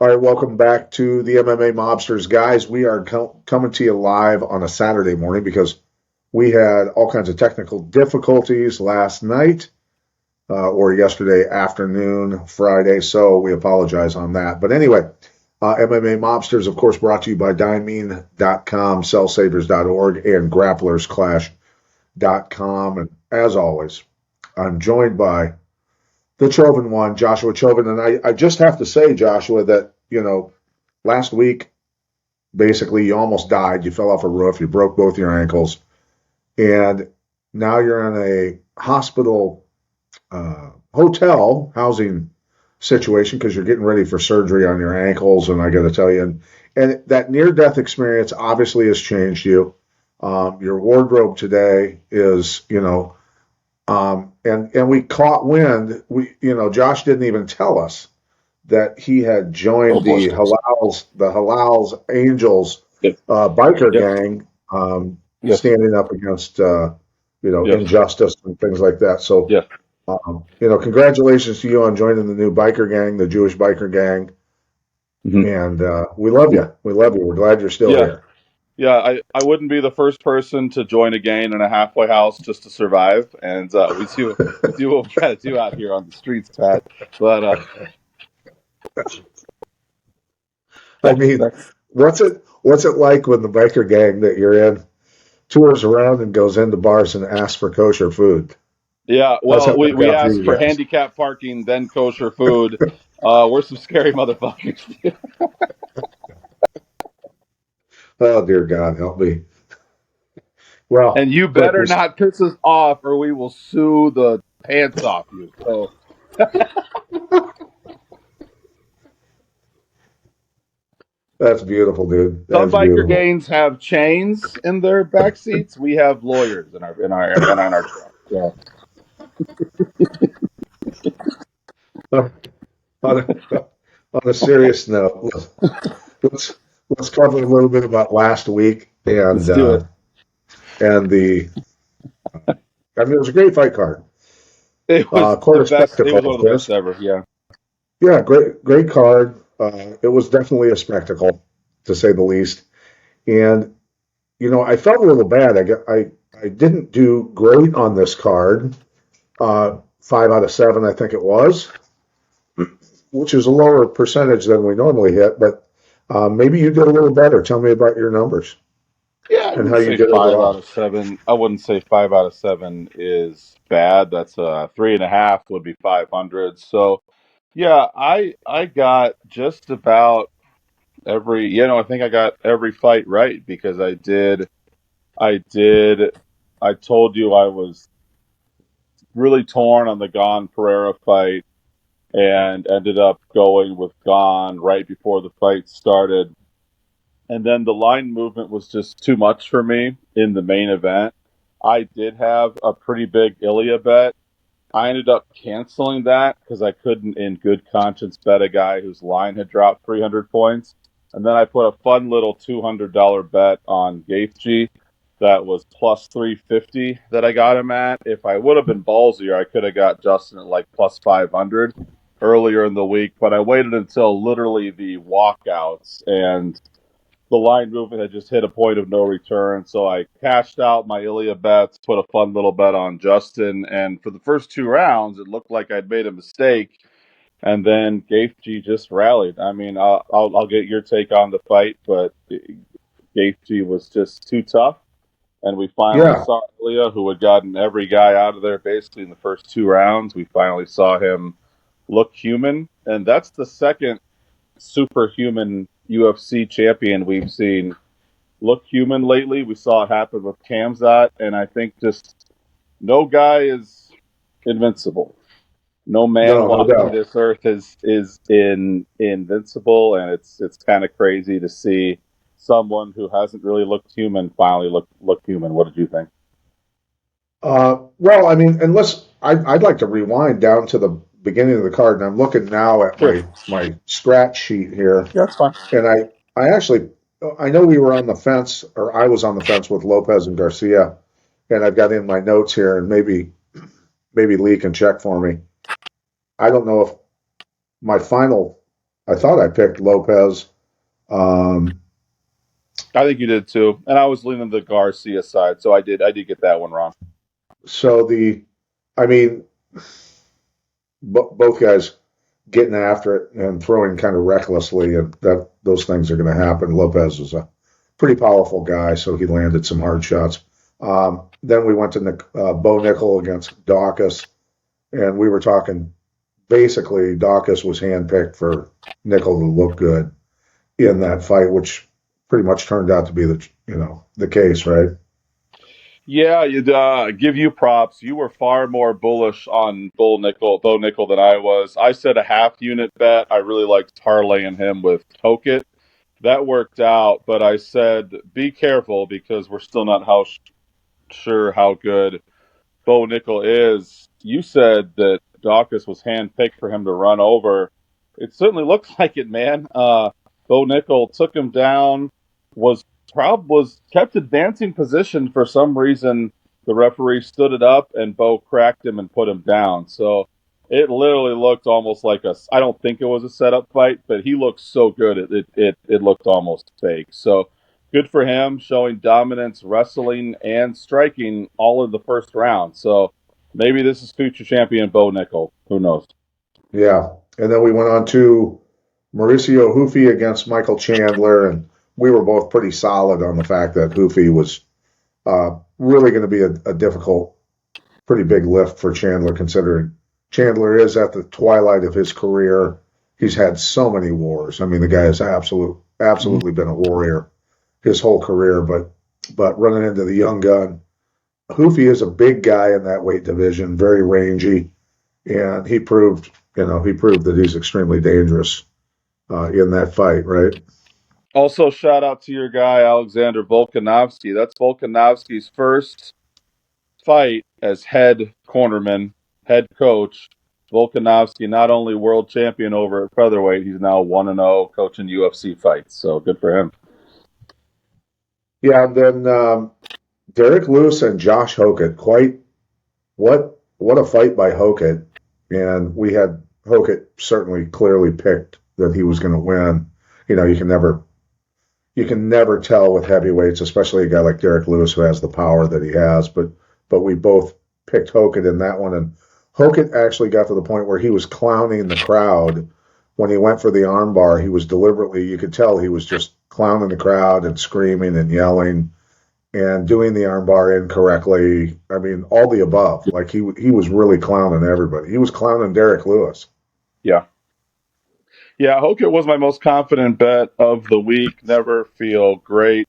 All right, welcome back to the MMA Mobsters, guys. We are coming to you live on a Saturday morning because we had all kinds of technical difficulties last night or yesterday afternoon, Friday. So we apologize on that. But anyway, MMA Mobsters, of course, brought to you by Diamine.com, Cellsavers.org, and GrapplersClash.com. And as always, I'm joined by the Chovan One, Joshua Chovan. And I just have to say, Joshua, that, last week, basically, you almost died. You fell off a roof. You broke both your ankles. And now you're in a hospital hotel housing situation because you're getting ready for surgery on your ankles. And I got to tell you, and that near-death experience obviously has changed you. Your wardrobe today is, and we caught wind. Josh didn't even tell us that he had joined the Halal's Angels biker gang, standing up against injustice and things like that. So, congratulations to you on joining the new biker gang, the Jewish biker gang, and we love you. We love you. We're glad you're still here. Yeah, I wouldn't be the first person to join a gang in a halfway house just to survive, and we do what we try to do out here on the streets, Pat. But I mean, what's it like when the biker gang that you're in tours around and goes into bars and asks for kosher food? Yeah, well, we asked for handicap parking, then kosher food. We're some scary motherfuckers. Oh, dear God, help me. Well, and you better not piss us off or we will sue the pants off you. So. That's beautiful, dude. Some biker gangs have chains in their back seats. We have lawyers in our truck. Yeah. On a serious note, let's cover a little bit about last week and it was a great fight card. It was the best. It was one of the best ever. Yeah. Yeah, great card. It was definitely a spectacle, to say the least. And I felt a little bad. I didn't do great on this card. 5 out of 7, I think it was, which is a lower percentage than we normally hit. But maybe you did a little better. Tell me about your numbers. Yeah, and how you did 5 out of 7. I wouldn't say 5 out of 7 is bad. That's 3.5 would be 500. So, yeah, I got just about every. I think I got every fight right because I did. I told you I was really torn on the Gon Pereira fight and ended up going with Gon right before the fight started. And then the line movement was just too much for me in the main event. I did have a pretty big Ilya bet. I ended up canceling that because I couldn't in good conscience bet a guy whose line had dropped 300 points. And then I put a fun little $200 bet on Gaethje that was plus 350 that I got him at. If I would have been ballsier, I could have got Justin at like plus 500 earlier in the week. But I waited until literally the walkouts and the line movement had just hit a point of no return. So I cashed out my Ilya bets, put a fun little bet on Justin. And for the first 2 rounds, it looked like I'd made a mistake. And then Gaethje just rallied. I mean, I'll get your take on the fight, but Gaethje was just too tough. And we finally saw Ilya, who had gotten every guy out of there basically in the first 2 rounds. We finally saw him look human. And that's the second superhuman UFC champion we've seen look human lately. We saw it happen with Khamzat, and I think just no guy is invincible. No man walking this earth is invincible, and it's kind of crazy to see someone who hasn't really looked human finally look human. What did you think? Well, I mean, I'd like to rewind down to the beginning of the card, and I'm looking now at my scratch sheet here. Yeah, that's fine. And I know we were on the fence, or I was on the fence with Lopez and Garcia, and I've got in my notes here, and maybe Lee can check for me. I don't know if my final I thought I picked Lopez. Um, I think you did too, and I was leaning the Garcia side, so I did get that one wrong. so I mean, both guys getting after it and throwing kind of recklessly, and those things are going to happen. Lopez was a pretty powerful guy, so he landed some hard shots. Then we went to Bo Nickel against Dawkins, and we were talking basically Dawkins was handpicked for Nickel to look good in that fight, which pretty much turned out to be the case, right? Yeah, you'd give you props. You were far more bullish on Bo Nickel than I was. I said a half unit bet. I really liked parlaying him with Tokit. That worked out, but I said be careful because we're still not sure how good Bo Nickel is. You said that Dawkins was handpicked for him to run over. It certainly looked like it, man. Bo Nickel took him down, was kept advancing position for some reason. The referee stood it up, and Bo cracked him and put him down. So it literally looked almost like I don't think it was a setup fight, but he looked so good it looked almost fake. So good for him, showing dominance, wrestling, and striking all in the first round. So maybe this is future champion Bo Nickel. Who knows? Yeah. And then we went on to Mauricio Hoofy against Michael Chandler, and we were both pretty solid on the fact that Hoofy was really going to be a difficult, pretty big lift for Chandler, considering Chandler is at the twilight of his career. He's had so many wars. I mean, the guy has absolutely been a warrior his whole career, but running into the young gun, Hoofy is a big guy in that weight division, very rangy, and he proved that he's extremely dangerous in that fight, right? Also, shout out to your guy Alexander Volkanovski. That's Volkanovski's first fight as head cornerman, head coach. Volkanovski, not only world champion over at featherweight, he's now 1-0 coaching UFC fights. So good for him. Yeah, and then Derek Lewis and Josh Hokett. Quite what a fight by Hokett, and we had Hokett certainly clearly picked that he was going to win. You can never tell with heavyweights, especially a guy like Derek Lewis who has the power that he has. But we both picked Hokett in that one, and Hokett actually got to the point where he was clowning the crowd when he went for the armbar. He was deliberately, you could tell he was just clowning the crowd and screaming and yelling and doing the armbar incorrectly. I mean, all the above. Like he was really clowning everybody. He was clowning Derek Lewis. Yeah. Yeah, Hokett was my most confident bet of the week. Never feel great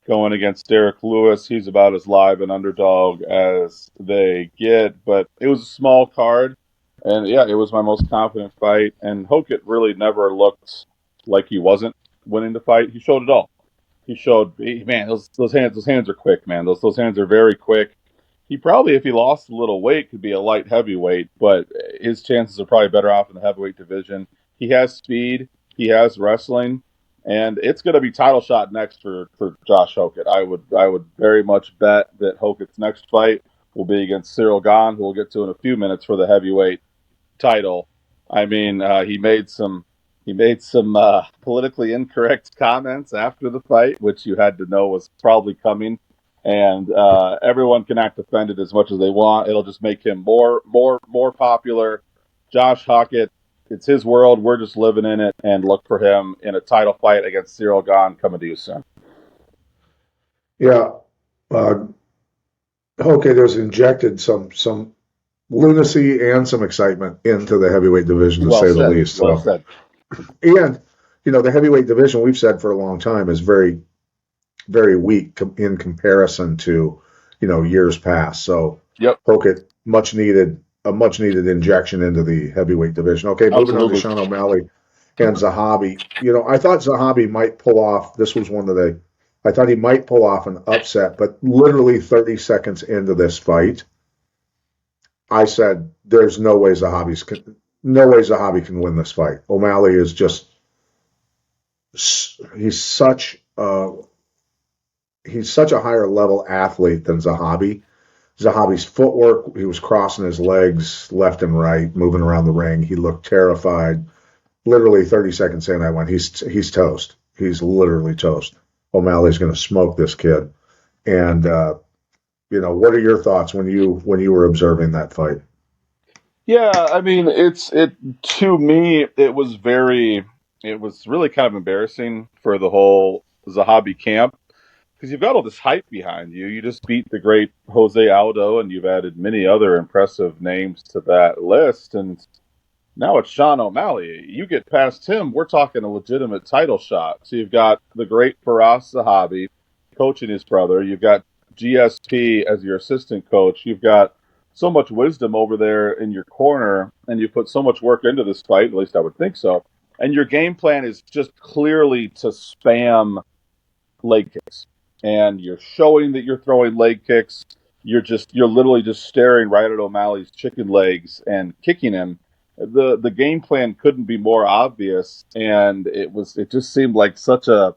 going against Derek Lewis. He's about as live an underdog as they get, but it was a small card. And yeah, it was my most confident fight. And Hokett really never looked like he wasn't winning the fight. He showed it all. He showed, man, those hands are quick, man. Those hands are very quick. He probably, if he lost a little weight, could be a light heavyweight, but his chances are probably better off in the heavyweight division. He has speed, he has wrestling, and it's going to be title shot next for Josh Hokett. I would very much bet that Hokett's next fight will be against Cyril Gahn, who we'll get to in a few minutes for the heavyweight title. I mean, he made some politically incorrect comments after the fight, which you had to know was probably coming. And everyone can act offended as much as they want. It'll just make him more popular. Josh Hokett, it's his world. We're just living in it, and look for him in a title fight against Cyril Gahn coming to you soon. Yeah, Hokett has injected some lunacy and some excitement into the heavyweight division, to say the least. Well said. And the heavyweight division, we've said for a long time, is very, very weak in comparison to years past. So yep, Hokett, a much needed injection into the heavyweight division. Okay, moving on to Sean O'Malley and Zahabi. I thought Zahabi might pull off. This was one that I thought he might pull off an upset, but literally 30 seconds into this fight, I said, "There's no way Zahabi can win this fight." O'Malley is just he's such a higher level athlete than Zahabi. Zahabi's footwork, he was crossing his legs left and right, moving around the ring. He looked terrified. literally 30 seconds in, I went, he's toast. He's literally toast. O'Malley's going to smoke this kid. And what are your thoughts when you were observing that fight? Yeah, I mean, to me, it was really kind of embarrassing for the whole Zahabi camp because you've got all this hype behind you. You just beat the great Jose Aldo, and you've added many other impressive names to that list. And now it's Sean O'Malley. You get past him, we're talking a legitimate title shot. So you've got the great Faraz Zahabi coaching his brother. You've got GSP as your assistant coach. You've got so much wisdom over there in your corner, and you put so much work into this fight, at least I would think so. And your game plan is just clearly to spam leg kicks. And you're showing that you're throwing leg kicks. You're literally just staring right at O'Malley's chicken legs and kicking him. The game plan couldn't be more obvious, and it just seemed like such a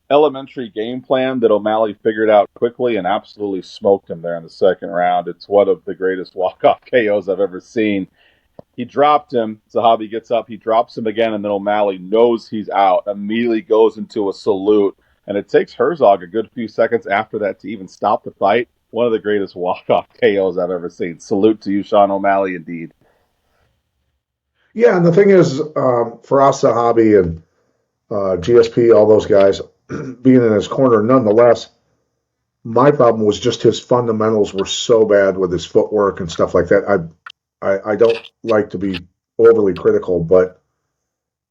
elementary game plan that O'Malley figured out quickly and absolutely smoked him there in the second round. It's one of the greatest walk-off KOs I've ever seen. He dropped him. Zahabi gets up. He drops him again, and then O'Malley knows he's out. Immediately goes into a salute, and it takes Herzog a good few seconds after that to even stop the fight. One of the greatest walk-off KOs I've ever seen. Salute to you, Sean O'Malley, indeed. Yeah, and the thing is, Faraz Zahabi and GSP, all those guys being in his corner, nonetheless, my problem was just his fundamentals were so bad with his footwork and stuff like that. I don't like to be overly critical, but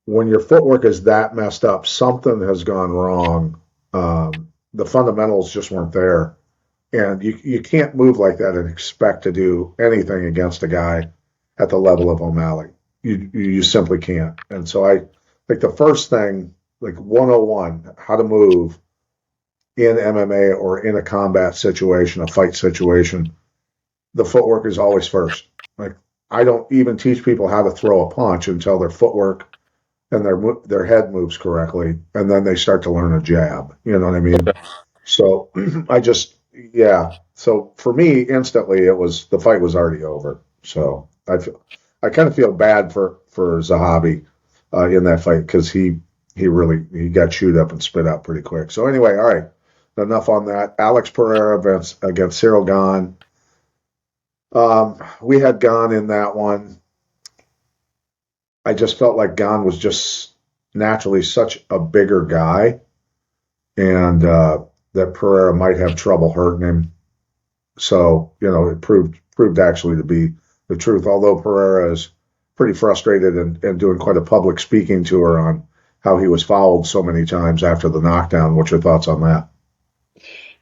when your footwork is that messed up, something has gone wrong. The fundamentals just weren't there. And you can't move like that and expect to do anything against a guy at the level of O'Malley. You simply can't. And so I think the first thing, like 101, how to move in MMA or in a combat situation, a fight situation, the footwork is always first. Like I don't even teach people how to throw a punch until their footwork and their head moves correctly, and then they start to learn a jab. You know what I mean? So yeah. So for me, instantly, the fight was already over. So I kind of feel bad for Zahabi in that fight because he got chewed up and spit out pretty quick. So anyway, all right, enough on that. Alex Pereira against Cyril Gane. We had Gane in that one. I just felt like Gane was just naturally such a bigger guy, and that Pereira might have trouble hurting him. So it proved actually to be the truth. Although Pereira is pretty frustrated and doing quite a public speaking tour on how he was fouled so many times after the knockdown. What's your thoughts on that?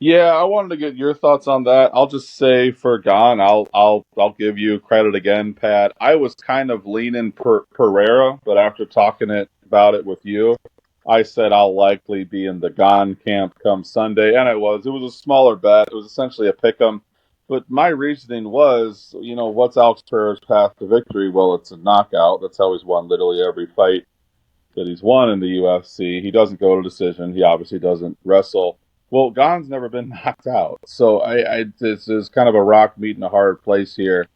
Yeah, I wanted to get your thoughts on that. I'll just say for Gane, I'll give you credit again, Pat. I was kind of leaning Pereira, but after talking about it with you, I said I'll likely be in the Gane camp come Sunday, and it was. It was a smaller bet. It was essentially a pick 'em. But my reasoning was, what's Alex Pereira's path to victory? Well, it's a knockout. That's how he's won literally every fight that he's won in the UFC. He doesn't go to decision. He obviously doesn't wrestle. Well, Gane's never been knocked out, so this is kind of a rock meeting a hard place here.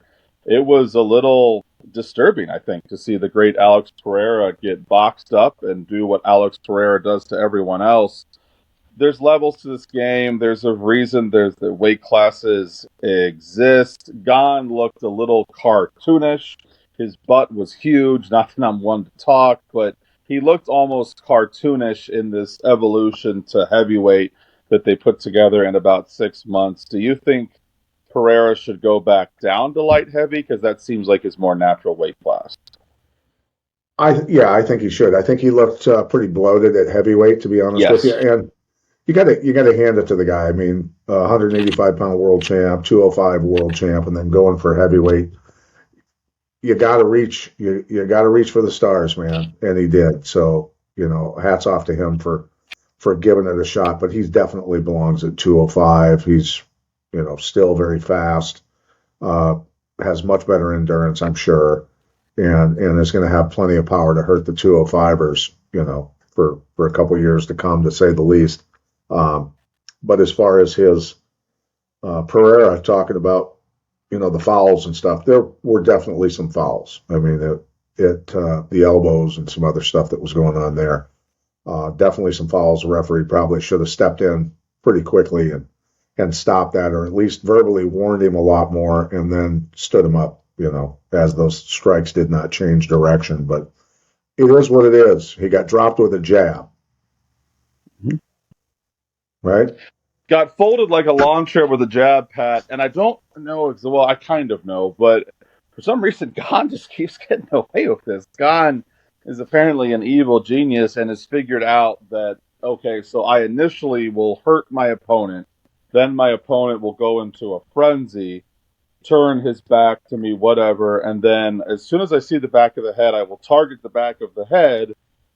It was a little disturbing, I think, to see the great Alex Pereira get boxed up and do what Alex Pereira does to everyone else. There's levels to this game. There's a reason there's the weight classes exist. Gane looked a little cartoonish. His butt was huge. Not that I'm one to talk, but he looked almost cartoonish in this evolution to heavyweight that they put together in about 6 months. Do you think Pereira should go back down to light heavy? Because that seems like his more natural weight class. I think he should. I think he looked pretty bloated at heavyweight, to be honest with you. And you got to hand it to the guy. I mean, 185-pound world champ, 205 world champ, and then going for heavyweight. You got to reach. You got to reach for the stars, man, and he did. So hats off to him for giving it a shot. But he definitely belongs at 205. He's still very fast. Has much better endurance, I'm sure, and is going to have plenty of power to hurt the 205ers. For a couple of years to come, to say the least. But as far as his Pereira talking about, the fouls and stuff, there were definitely some fouls. I mean, the elbows and some other stuff that was going on there. Definitely some fouls. The referee probably should have stepped in pretty quickly and stopped that, or at least verbally warned him a lot more and then stood him up, as those strikes did not change direction. But it is what it is. He got dropped with a jab. Mm-hmm. Right? Got folded like a lawn chair with a jab, Pat. And I don't know, well, I kind of know, but for some reason, Gon just keeps getting away with this. Gon is apparently an evil genius and has figured out that, okay, so I initially will hurt my opponent, then my opponent will go into a frenzy, turn his back to me, whatever, and then as soon as I see the back of the head, I will target the back of the head,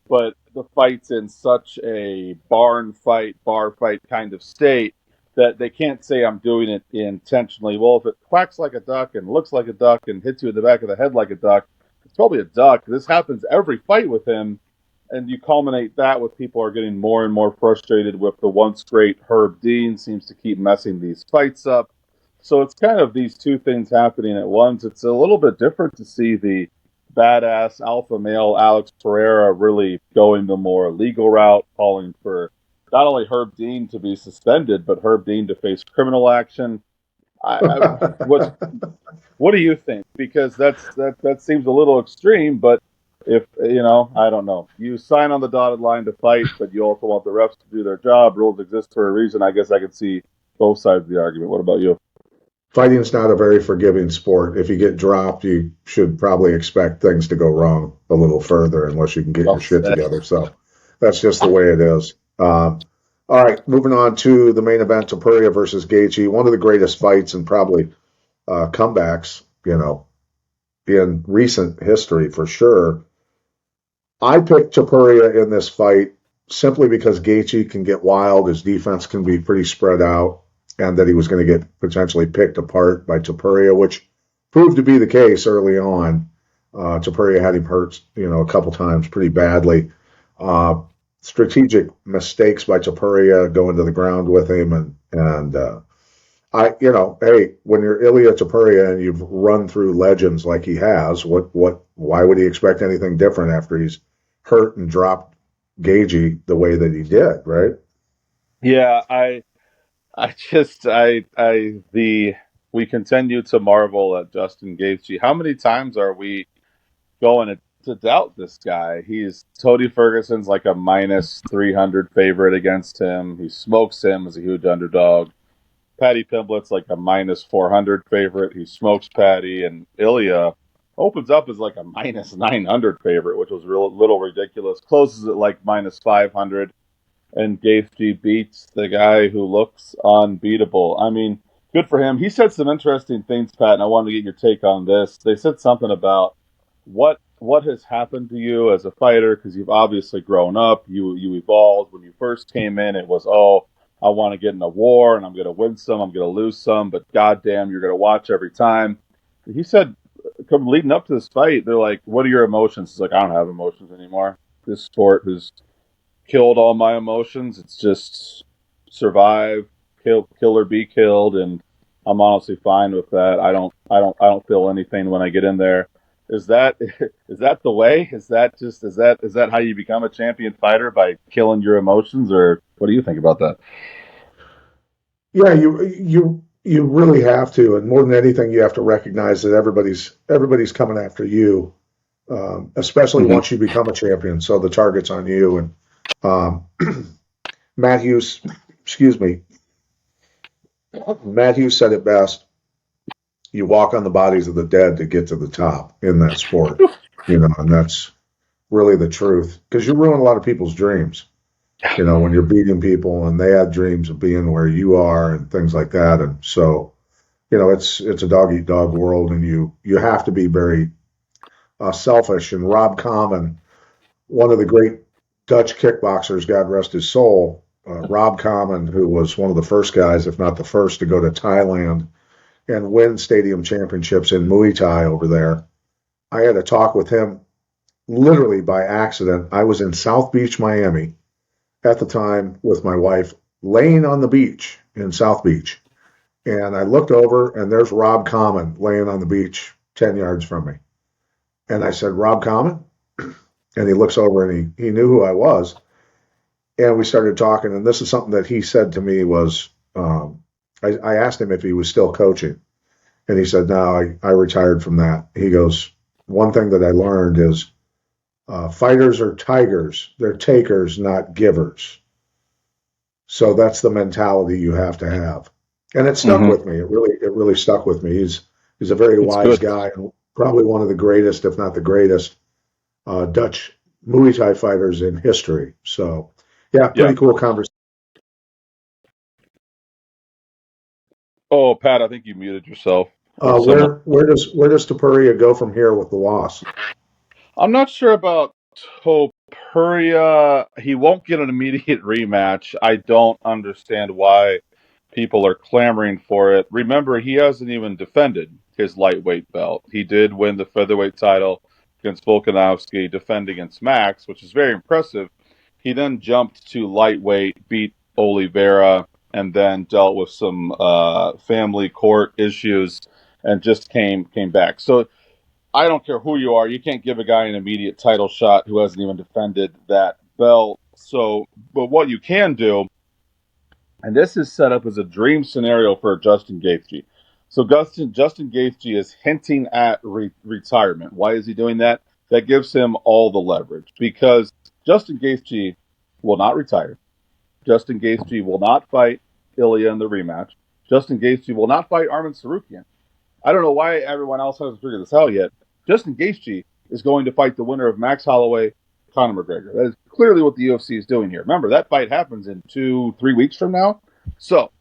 but the fight's in such a bar fight kind of state that they can't say I'm doing it intentionally. Well, if it quacks like a duck and looks like a duck and hits you in the back of the head like a duck, it's probably a duck. This happens every fight with him, and you culminate that with people are getting more and more frustrated with the once great Herb Dean seems to keep messing these fights up. So it's kind of these two things happening at once. It's a little bit different to see the badass alpha male Alex Pereira really going the more legal route, calling for not only Herb Dean to be suspended, but Herb Dean to face criminal action. What do you think? Because that seems a little extreme, but if I don't know. You sign on the dotted line to fight, but you also want the refs to do their job. Rules exist for a reason. I guess I could see both sides of the argument. What about you? Fighting's not a very forgiving sport. If you get dropped, you should probably expect things to go wrong a little further unless you can get your shit together. So that's just the way it is. All right, moving on to the main event, Topuria versus Gaethje. One of the greatest fights and probably comebacks, in recent history for sure. I picked Topuria in this fight simply because Gaethje can get wild. His defense can be pretty spread out, and that he was going to get potentially picked apart by Topuria, which proved to be the case early on. Topuria had him hurt, a couple times pretty badly. Strategic mistakes by Topuria going to the ground with him, hey, when you're Ilia Topuria and you've run through legends like he has, why would he expect anything different after he's hurt and dropped Gaethje the way that he did, right? Yeah, we continue to marvel at Justin Gaethje. How many times are we going to doubt this guy? Tony Ferguson's like a minus 300 favorite against him. He smokes him as a huge underdog. Paddy Pimblett's like a minus 400 favorite. He smokes Paddy, and Ilya opens up as like a minus 900 favorite, which was a little ridiculous. Closes at like minus 500. And Gaethje beats the guy who looks unbeatable. I mean, good for him. He said some interesting things, Pat, and I wanted to get your take on this. They said something about what has happened to you as a fighter, because you've obviously grown up. You evolved. When you first came in, it was, I want to get in a war, and I'm going to win some, I'm going to lose some, but goddamn, you're going to watch every time. He said, leading up to this fight, they're like, what are your emotions? He's like, I don't have emotions anymore. This sport has killed all my emotions. It's just survive, kill or be killed, and I'm honestly fine with that. I don't feel anything when I get in there. Is that the way? Is that how you become a champion fighter, by killing your emotions, or what do you think about that? Yeah, you really have to, and more than anything, you have to recognize that everybody's coming after you, especially once you become a champion. So the target's on you. And Matt Hughes said it best. You walk on the bodies of the dead to get to the top in that sport, and that's really the truth, because you ruin a lot of people's dreams, when you're beating people and they have dreams of being where you are and things like that. And so, it's a dog eat dog world, and you have to be very selfish. And Rob Common, one of the great Dutch kickboxers, God rest his soul, Rob Common, who was one of the first guys, if not the first, to go to Thailand and win stadium championships in Muay Thai over there. I had a talk with him literally by accident. I was in South Beach, Miami at the time with my wife, laying on the beach in South Beach. And I looked over, and there's Rob Common laying on the beach 10 yards from me. And I said, Rob Common? And he looks over and he knew who I was. And we started talking. And this is something that he said to me was, I asked him if he was still coaching. And he said, no, I retired from that. He goes, one thing that I learned is fighters are tigers. They're takers, not givers. So that's the mentality you have to have. And it stuck with me. It really stuck with me. He's a very It's wise good. guy and probably one of the greatest, if not the greatest, Dutch Muay Thai fighters in history. So, yeah, Yeah. pretty cool conversation. Oh, Pat, I think you muted yourself or someone. Where does Tapuria go from here with the loss? I'm not sure about Topuria. He won't get an immediate rematch. I don't understand why people are clamoring for it. Remember, he hasn't even defended his lightweight belt. He did win the featherweight title against Volkanovski, defend against Max, which is very impressive. He then jumped to lightweight, beat Oliveira, and then dealt with some family court issues and just came back. So I don't care who you are, you can't give a guy an immediate title shot who hasn't even defended that belt. So, but what you can do, and this is set up as a dream scenario for Justin Gaethje. So Justin Gaethje is hinting at retirement. Why is he doing that? That gives him all the leverage because Justin Gaethje will not retire. Justin Gaethje will not fight Ilya in the rematch. Justin Gaethje will not fight Arman Tsarukyan. I don't know why everyone else hasn't figured this out yet. Justin Gaethje is going to fight the winner of Max Holloway, Conor McGregor. That is clearly what the UFC is doing here. Remember, that fight happens in 2-3 weeks from now. So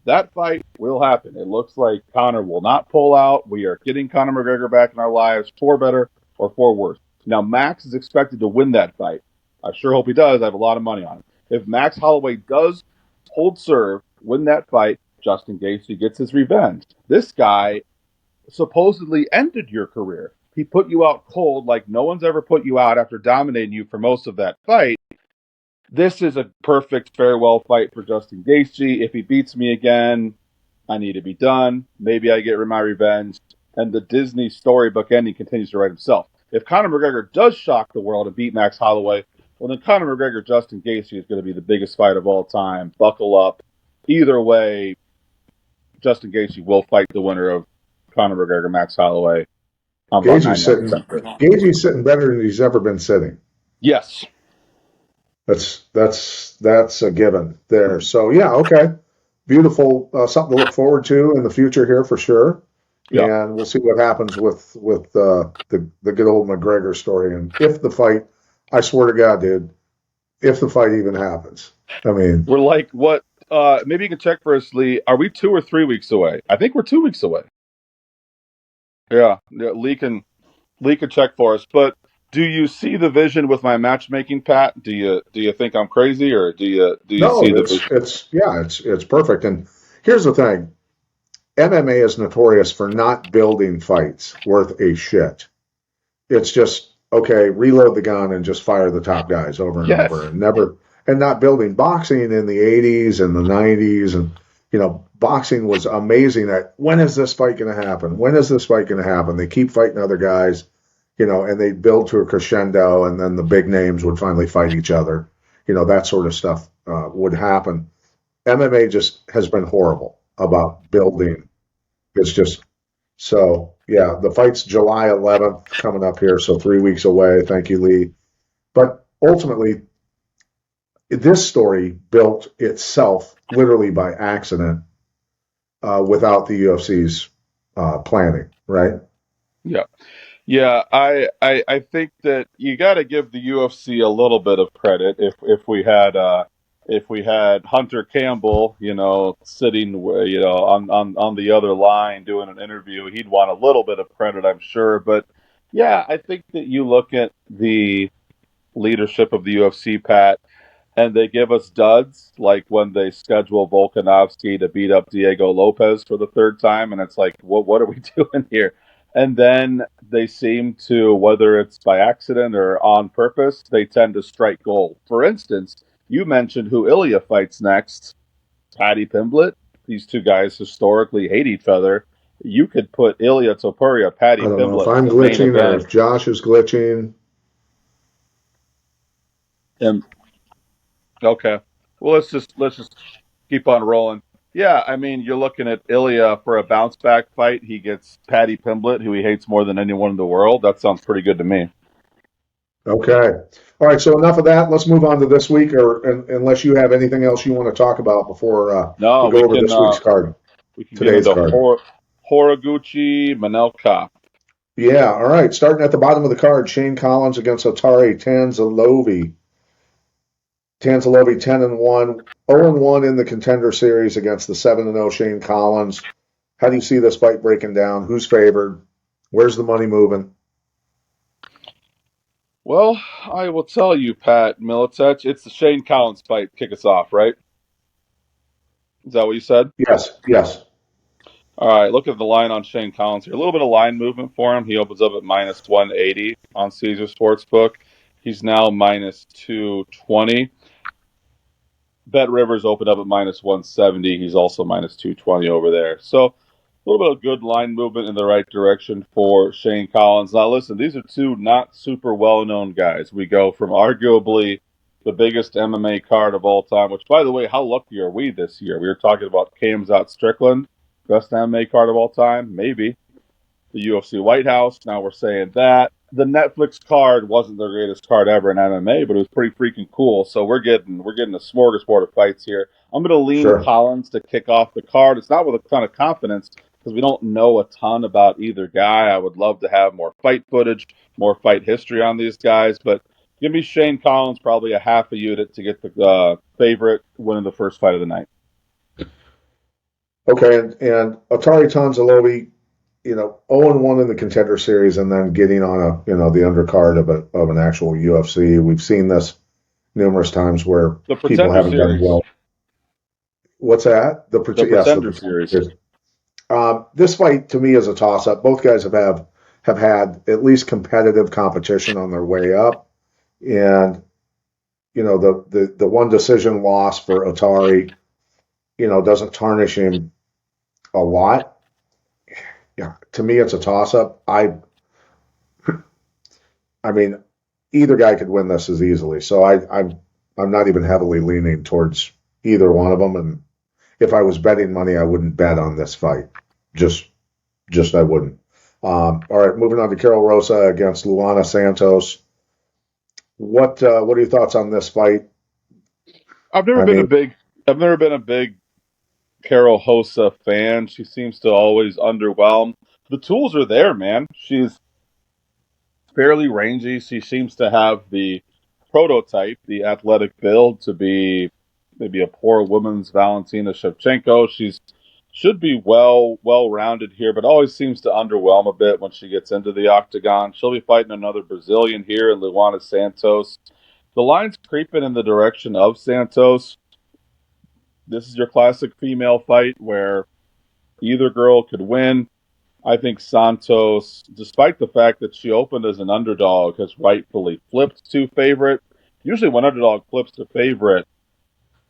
that fight will happen. It looks like Conor will not pull out. We are getting Conor McGregor back in our lives for better or for worse. Now, Max is expected to win that fight. I sure hope he does. I have a lot of money on it. If Max Holloway does hold serve, win that fight, Justin Gaethje gets his revenge. This guy supposedly ended your career. He put you out cold like no one's ever put you out after dominating you for most of that fight. This is a perfect farewell fight for Justin Gaethje. If he beats me again, I need to be done. Maybe I get my revenge. And the Disney storybook ending continues to write himself. If Conor McGregor does shock the world and beat Max Holloway, well, then Conor McGregor, Justin Gaethje is going to be the biggest fight of all time. Buckle up. Either way, Justin Gaethje will fight the winner of Conor McGregor, Max Holloway. I'm about Gaethje's sitting 99% sure. Gaethje's sitting better than he's ever been sitting. Yes. That's a given there. So yeah, okay, beautiful, something to look forward to in the future here for sure. Yeah. And we'll see what happens with the good old McGregor story. And if the fight, I swear to God, dude, if the fight even happens, I mean, We're like, what? Maybe you can check for us, Lee. Are we 2 or 3 weeks away? I think we're 2 weeks away. Yeah. Lee can check for us. But do you see the vision with my matchmaking, Pat? Do you think I'm crazy, or do you no, see the it's vision? it's yeah, it's perfect. And here's the thing: MMA is notorious for not building fights worth a shit. It's just okay, reload the gun and just fire the top guys over and over Yes. and never and not building boxing in the 80s and the 90s and boxing was amazing at when is this fight going to happen? When is this fight going to happen? They keep fighting other guys, and they build to a crescendo and then the big names would finally fight each other. That sort of stuff would happen. MMA just has been horrible about building. It's just so, yeah, the fight's July 11th coming up here, so 3 weeks away. Thank you, Lee. But ultimately, this story built itself literally by accident without the UFC's planning, right? Yeah. Yeah, I think that you got to give the UFC a little bit of credit. If we had Hunter Campbell, sitting on the other line doing an interview, he'd want a little bit of credit, I'm sure. But yeah, I think that you look at the leadership of the UFC, Pat, and they give us duds, like when they schedule Volkanovski to beat up Diego Lopez for the third time, and it's like, what are we doing here? And then they seem to, whether it's by accident or on purpose, they tend to strike gold. For instance, you mentioned who Ilya fights next, Paddy Pimblett. These two guys historically hate each other, you could put Ilya Topuria, I Paddy don't know if Pimblett I'm as a main glitching or event. if Josh is glitching. And okay, well let's just keep on rolling. Yeah, I mean you're looking at Ilya for a bounce back fight. He gets Paddy Pimblett, who he hates more than anyone in the world. That sounds pretty good to me. Okay. All right. So enough of that. Let's move on to this week, or unless you have anything else you want to talk about before No, we go over this week's card, we can get today's into card. Horiguchi, Manel Kape. Yeah. All right. Starting at the bottom of the card, Shane Collins against Otari Tanzalovi. Tanzalovi 10-1, 0-1 in the Contender Series against the 7-0 Shane Collins. How do you see this fight breaking down? Who's favored? Where's the money moving? Well, I will tell you, Pat Miletich, it's the Shane Collins fight. Kick us off, right? Is that what you said? Yes. Yes. All right, look at the line on Shane Collins here. A little bit of line movement for him. He opens up at minus 180 on Caesar Sportsbook. He's now minus 220. Bet Rivers opened up at minus 170. He's also minus 220 over there. So a little bit of good line movement in the right direction for Shane Collins. Now, listen, these are two not super well-known guys. We go from arguably the biggest MMA card of all time, which, by the way, how lucky are we this year? We were talking about Kamzat Strickland, best MMA card of all time, maybe the UFC White House. Now we're saying that the Netflix card wasn't the greatest card ever in MMA, but it was pretty freaking cool. So we're getting a smorgasbord of fights here. I'm going to lean Sure. Collins to kick off the card. It's not with a ton of confidence because we don't know a ton about either guy. I would love to have more fight footage, more fight history on these guys, but give me Shane Collins probably a half a unit to get the favorite winning the first fight of the night. Okay. And Otari Tanzalovi, 0-1 in the Contender Series, and then getting on the undercard of an actual UFC. We've seen this numerous times where The people Pretender haven't done Series. well. What's that? The Yes, the Pretender Pretender Series. Series. This fight to me is a toss-up. Both guys have had at least competitive competition on their way up, and the one decision loss for Otari, doesn't tarnish him a lot. Yeah, to me, it's a toss-up. I mean, either guy could win this as easily. So I'm not even heavily leaning towards either one of them. And if I was betting money, I wouldn't bet on this fight. Just I wouldn't. All right, moving on to Carol Rosa against Luana Santos. What are your thoughts on this fight? I've never been a big Carol Hosa fan. She seems to always underwhelm. The tools are there, man. She's fairly rangy. She seems to have the prototype, the athletic build to be maybe a poor woman's Valentina Shevchenko. She's should be well rounded here, but always seems to underwhelm a bit when she gets into the octagon. She'll be fighting another Brazilian here in Luana Santos. The line's creeping in the direction of Santos. This is your classic female fight where either girl could win. I think Santos, despite the fact that she opened as an underdog, has rightfully flipped to favorite. Usually when underdog flips to favorite,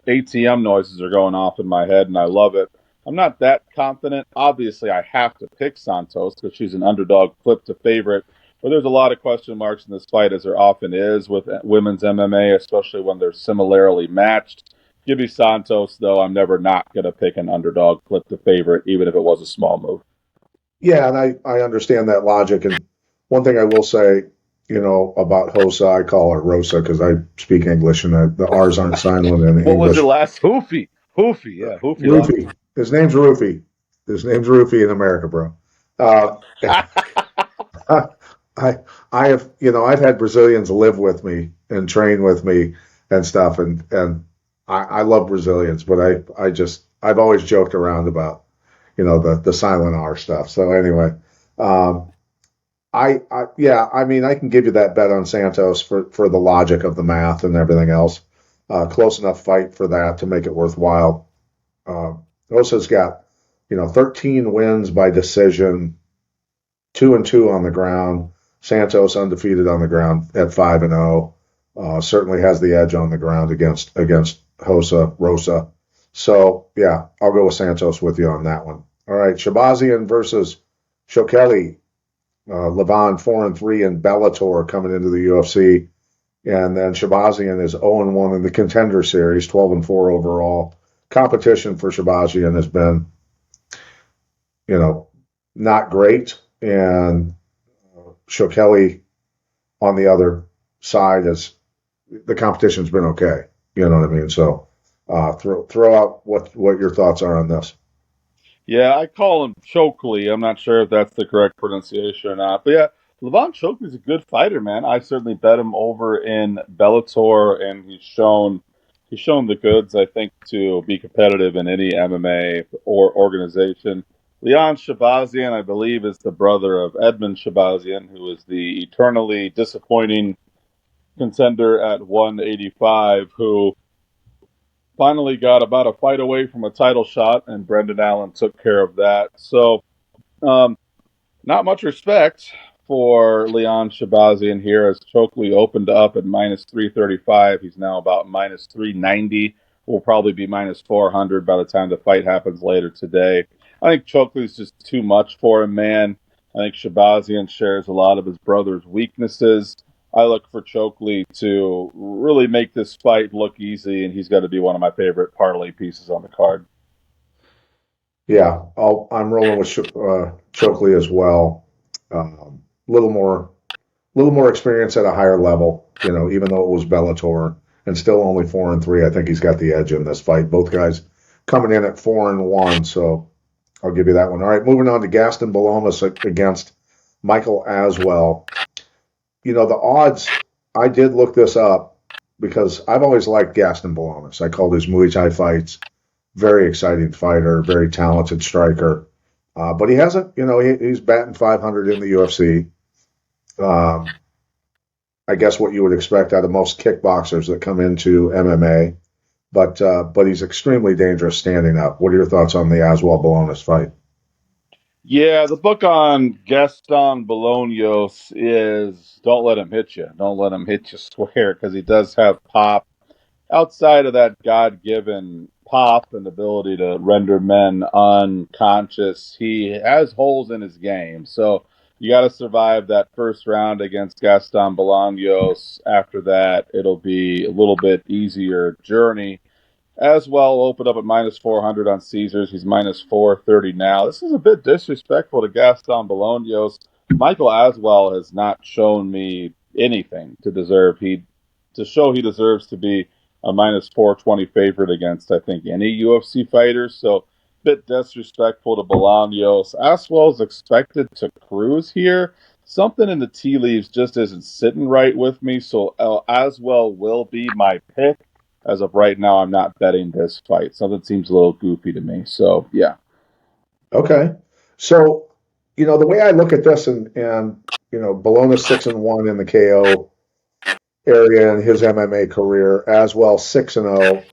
ATM noises are going off in my head, and I love it. I'm not that confident. Obviously, I have to pick Santos because she's an underdog flip to favorite. But there's a lot of question marks in this fight, as there often is with women's MMA, especially when they're similarly matched. Give me Santos, though. I'm never not going to pick an underdog flip to favorite, even if it was a small move. Yeah, and I understand that logic. And one thing I will say, about Hosa, I call her Rosa because I speak English and the R's aren't silent in What was your English. last? Hoofy. Hoofy, yeah. Hoofy long. Rufy. His name's Rufy. His name's Rufy in America, bro. Uh, I I've had Brazilians live with me and train with me and stuff, and I love Brazilians, but I've always joked around about the silent R stuff. So anyway, um, I mean I can give you that bet on Santos for the logic of the math and everything else. Close enough fight for that to make it worthwhile. Osa's got 13 wins by decision, 2-2 on the ground. Santos undefeated on the ground at 5-0. Certainly has the edge on the ground against Rosa. So yeah, I'll go with Santos with you on that one. All right, Shabazian versus Shokeli. Levon 4-3 in Bellator coming into the UFC. And then Shabazian is 0-1 in the Contender Series, 12-4 overall. Competition for Shabazian has been, not great. And Shokeli on the other side the competition's been okay. You know what I mean? So throw out what your thoughts are on this. Yeah, I call him Chokely. I'm not sure if that's the correct pronunciation or not. But yeah, Levon Chokely's a good fighter, man. I certainly bet him over in Bellator, and he's shown the goods, I think, to be competitive in any MMA or organization. Leon Shabazian, I believe, is the brother of Edmund Shabazian, who is the eternally disappointing contender at 185, who finally got about a fight away from a title shot, and Brendan Allen took care of that. So, um, not much respect for Leon Shabazian here as Chokely opened up at minus 335. He's now about minus 390. Will probably be minus 400 by the time the fight happens later today. I think Chokely's just too much for him, man. I think Shabazian shares a lot of his brother's weaknesses. I look for Chokely to really make this fight look easy, and he's got to be one of my favorite parlay pieces on the card. Yeah, I'm rolling with Chokely as well. Little more experience at a higher level. Even though it was Bellator and still only 4-3, I think he's got the edge in this fight. Both guys coming in at 4-1, so I'll give you that one. All right, moving on to Gaston Balomas against Michael Aswell. The odds. I did look this up because I've always liked Gaston Balomas. I called his Muay Thai fights. Very exciting fighter, very talented striker. But he hasn't, he's batting 500 in the UFC. I guess what you would expect out of most kickboxers that come into MMA. But he's extremely dangerous standing up. What are your thoughts on the Aswell Balonis fight? Yeah, the book on Gaston Bolaños is "Don't let him hit you. Don't let him hit you square," because he does have pop. Outside of that God-given pop and ability to render men unconscious, he has holes in his game. So you got to survive that first round against Gaston Bolaños. After that, it'll be a little bit easier journey. Aswell opened up at minus 400 on Caesars. He's minus 430 now. This is a bit disrespectful to Gaston Bolaños. Michael Aswell has not shown me anything to show he deserves to be a minus 420 favorite against, I think, any UFC fighter. So, bit disrespectful to Bolaños. Aswell is expected to cruise here. Something in the tea leaves just isn't sitting right with me. So, Aswell will be my pick. As of right now, I'm not betting this fight. Something seems a little goofy to me. So, yeah. Okay. So, the way I look at this and Balonis 6-1 in the KO area in his MMA career, Aswell 6-0.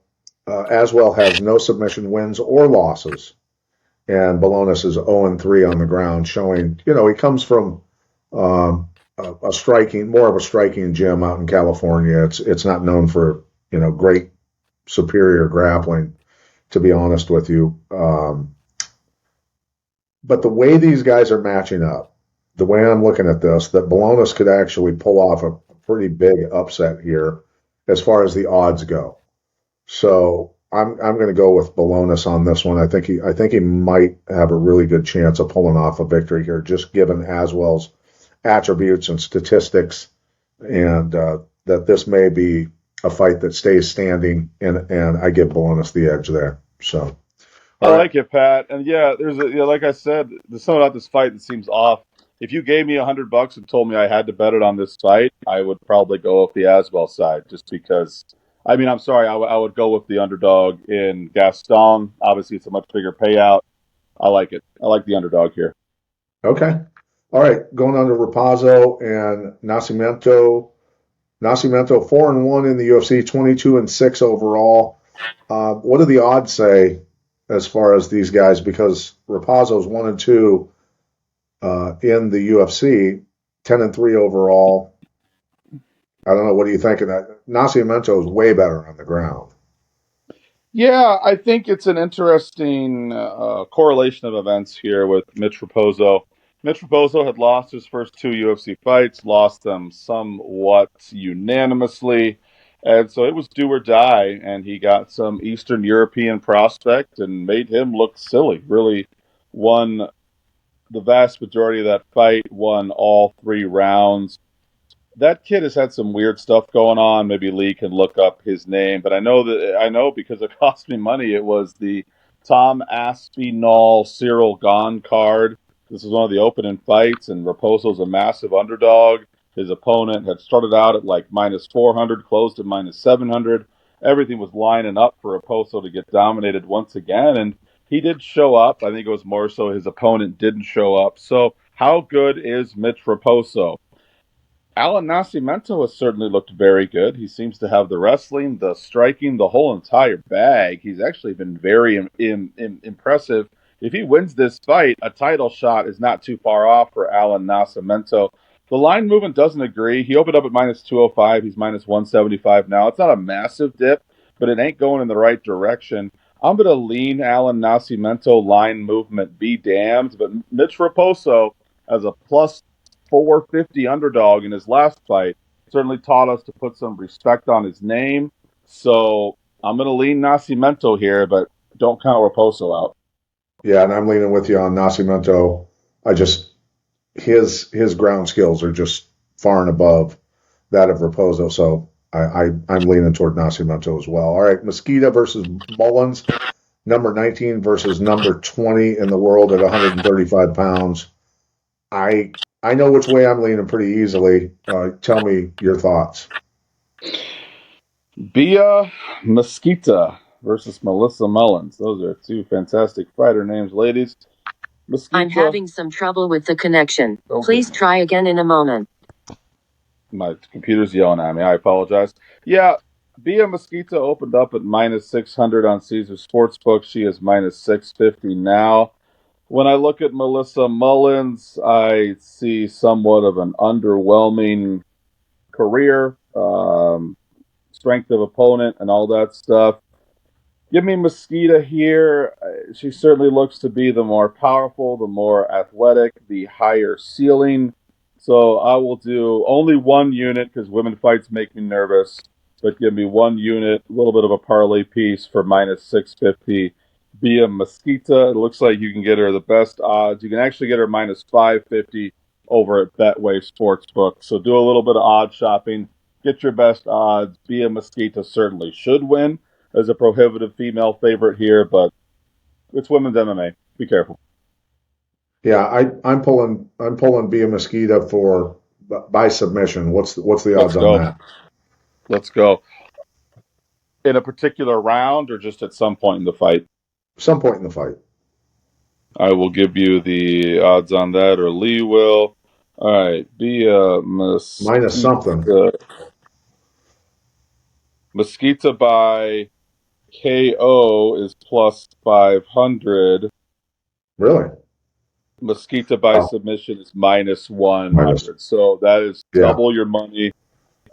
Aswell has no submission wins or losses, and Balonis is 0-3 on the ground, showing he comes from more of a striking gym out in California. It's not known for great superior grappling, to be honest with you. But the way these guys are matching up, the way I'm looking at this, that Balonis could actually pull off a pretty big upset here as far as the odds go. So I'm going to go with Balonis on this one. I think he might have a really good chance of pulling off a victory here, just given Aswell's attributes and statistics, and that this may be a fight that stays standing, and I give Balonis the edge there. So. I like it, Pat. And yeah, like I said, there's something about this fight that seems off. If you gave me $100 and told me I had to bet it on this fight, I would probably go with the Aswell side, just because. I mean, I'm sorry, I would go with the underdog in Gaston. Obviously, it's a much bigger payout. I like it. I like the underdog here. Okay. All right. Going on to Raposo and Nascimento. Nascimento 4-1 in the UFC, 22-6 overall. What do the odds say as far as these guys? Because Raposo's 1-2 in the UFC, 10-3 overall. I don't know. What do you think of that? Nascimento is way better on the ground. Yeah, I think it's an interesting correlation of events here with Mitch Raposo. Mitch Raposo had lost his first two UFC fights, lost them somewhat unanimously, and so it was do or die, and he got some Eastern European prospect and made him look silly. Really won the vast majority of that fight, won all three rounds. That kid has had some weird stuff going on. Maybe Lee can look up his name, but I know because it cost me money. It was the Tom Aspinall Cyril Gahn card. This was one of the opening fights, and Raposo's a massive underdog. His opponent had started out at like minus 400, closed at minus 700. Everything was lining up for Raposo to get dominated once again, and he did show up. I think it was more so his opponent didn't show up. So, how good is Mitch Raposo? Alan Nascimento has certainly looked very good. He seems to have the wrestling, the striking, the whole entire bag. He's actually been very impressive. If he wins this fight, a title shot is not too far off for Alan Nascimento. The line movement doesn't agree. He opened up at minus 205. He's minus 175 now. It's not a massive dip, but it ain't going in the right direction. I'm going to lean Alan Nascimento line movement be damned, but Mitch Raposo as a plus 450 underdog in his last fight certainly taught us to put some respect on his name. So I'm going to lean Nascimento here, but don't count Raposo out. Yeah, and I'm leaning with you on Nascimento. I just his ground skills are just far and above that of Raposo, so I'm leaning toward Nascimento as well. All right, Mosquito versus Mullins, number 19 versus number 20 in the world at 135 pounds. I know which way I'm leaning pretty easily. Tell me your thoughts. Bia Mesquita versus Melissa Mullins. Those are two fantastic fighter names, ladies. Mesquita. I'm having some trouble with the connection. Please try again in a moment. My computer's yelling at me. I apologize. Yeah, Bia Mesquita opened up at minus 600 on Caesar Sportsbook. She is minus 650 now. When I look at Melissa Mullins, I see somewhat of an underwhelming career, strength of opponent, and all that stuff. Give me Mosquita here. She certainly looks to be the more powerful, the more athletic, the higher ceiling. So I will do only one unit because women fights make me nervous. But give me one unit, a little bit of a parlay piece for minus 650. Bia Mesquita. It looks like you can get her the best odds. You can actually get her minus 550 over at Betway Sportsbook. So do a little bit of odd shopping. Get your best odds. Bia Mesquita certainly should win as a prohibitive female favorite here, but it's women's MMA. Be careful. Yeah, I'm pulling Bia Mesquita for by submission. What's the odds on that? Let's go. In a particular round or just at some point in the fight? Some point in the fight. I will give you the odds on that, or Lee will. All right, Bia Mesquita. Minus something. Mesquita by KO is plus 500. Really? Mesquita by submission is minus 100. So that is double your money.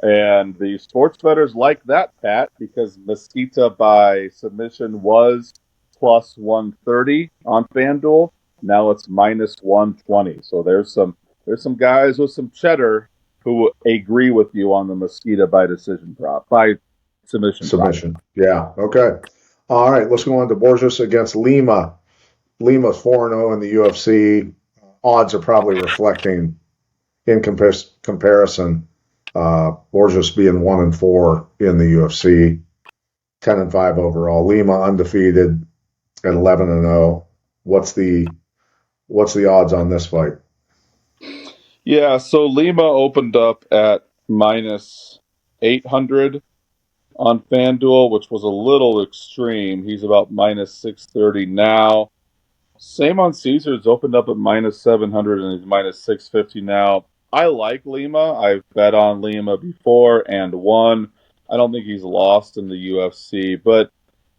And the sports bettors like that, Pat, because Mesquita by submission was plus 130 on FanDuel. Now it's minus 120. So there's some guys with some cheddar who agree with you on the Mesquita by decision prop, by submission. Submission. Prop. Yeah. Okay. All right. Let's go on to Borges against Lima. Lima's 4-0 in the UFC. Odds are probably reflecting in comparison. Borges being 1-4 in the UFC, 10-5 overall. Lima undefeated at 11-0. What's the odds on this fight? Yeah, so Lima opened up at minus 800 on FanDuel, which was a little extreme. He's about minus 630 now. Same on Caesars, opened up at minus 700 and he's minus 650 now. I like Lima. I've bet on Lima before and won. I don't think he's lost in the UFC, but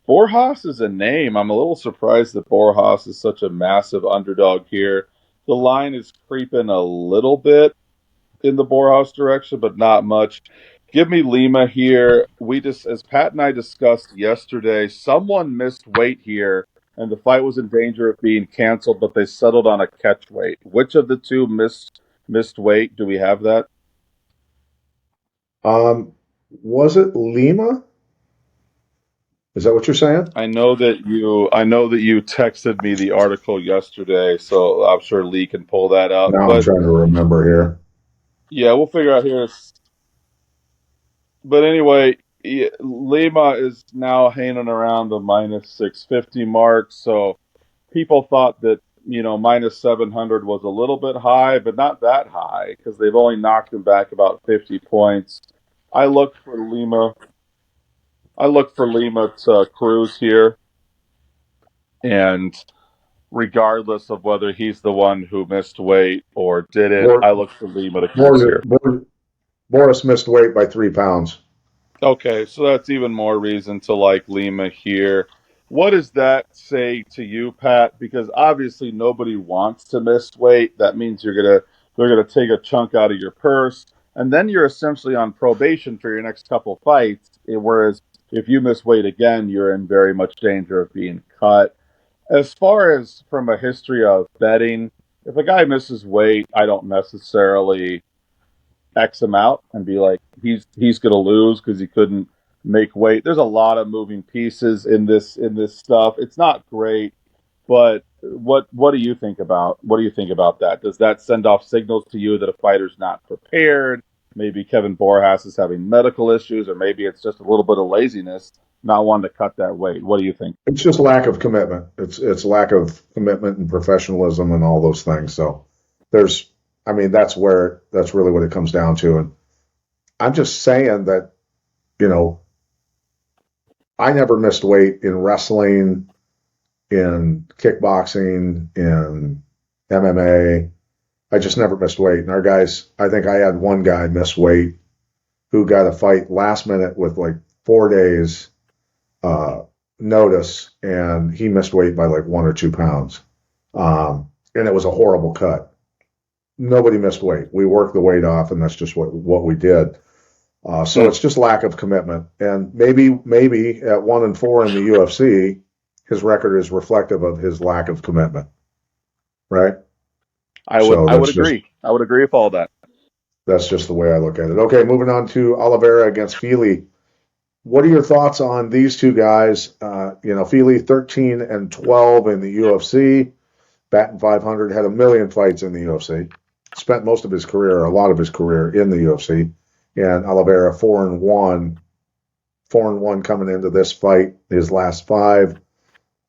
Borjas is a name. I'm a little surprised that Borjas is such a massive underdog here. The line is creeping a little bit in the Borjas direction, but not much. Give me Lima here. As Pat and I discussed yesterday, someone missed weight here, and the fight was in danger of being canceled, but they settled on a catch weight. Which of the two missed weight? Do we have that? Was it Lima? Is that what you're saying? I know that you texted me the article yesterday, so I'm sure Lee can pull that up. Now I'm But trying to remember here. yeah, we'll figure out here. But anyway, Lima is now hanging around the minus 650 mark. So people thought that, minus 700 was a little bit high, but not that high because they've only knocked him back about 50 points. I look for Lima. I look for Lima to cruise here. And regardless of whether he's the one who missed weight or didn't, I look for Lima to cruise here. Boris missed weight by 3 pounds. Okay, so that's even more reason to like Lima here. What does that say to you, Pat? Because obviously nobody wants to miss weight. That means they're gonna take a chunk out of your purse, and then you're essentially on probation for your next couple fights. Whereas if you miss weight again, you're in very much danger of being cut. As far as from a history of betting, if a guy misses weight, I don't necessarily X him out and be like he's going to lose because he couldn't make weight. There's a lot of moving pieces in this stuff. It's not great, but what do you think about that? Does that send off signals to you that a fighter's not prepared? Maybe Kevin Borjas is having medical issues, or maybe it's just a little bit of laziness, not wanting to cut that weight. What do you think? It's just lack of commitment. It's lack of commitment and professionalism and all those things. So that's really what it comes down to. And I'm just saying that, I never missed weight in wrestling, in kickboxing, in MMA. I just never missed weight. And our guys, I think I had one guy miss weight who got a fight last minute with like 4 days notice, and he missed weight by like 1 or 2 pounds. And it was a horrible cut. Nobody missed weight. We worked the weight off, and that's just what we did. So it's just lack of commitment. And maybe at 1-4 in the UFC, his record is reflective of his lack of commitment. Right? I would agree. I would agree with all that. That's just the way I look at it. Okay, moving on to Oliveira against Fili. What are your thoughts on these two guys? Fili 13-12 in the UFC, batting 500, had a million fights in the UFC, spent most of his career, a lot of his career in the UFC, and Oliveira 4-1 coming into this fight, his last 5.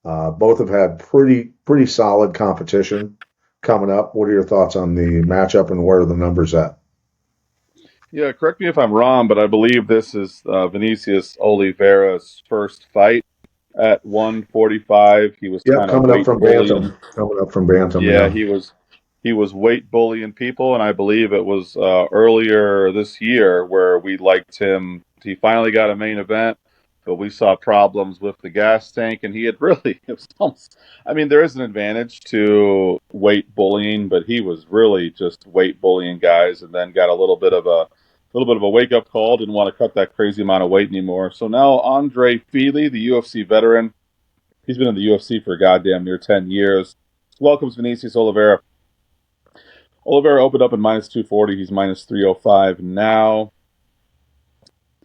Both have had pretty solid competition coming up. What are your thoughts on the matchup, and where are the numbers at? Yeah, correct me if I'm wrong, but I believe this is Vinicius Oliveira's first fight at 145. He was kind of coming up weight from bullying. bantam. Coming up from bantam. Yeah, he was weight bullying people, and I believe it was earlier this year where we liked him. He finally got a main event, but we saw problems with the gas tank, and he had really. It was almost, there is an advantage to weight bullying, but he was really just weight bullying guys, and then got a little bit of a wake up call. Didn't want to cut that crazy amount of weight anymore. So now Andre Fili, the UFC veteran, he's been in the UFC for goddamn near 10 years. Welcomes Vinicius Oliveira. Oliveira opened up in minus 240. He's minus 305 now.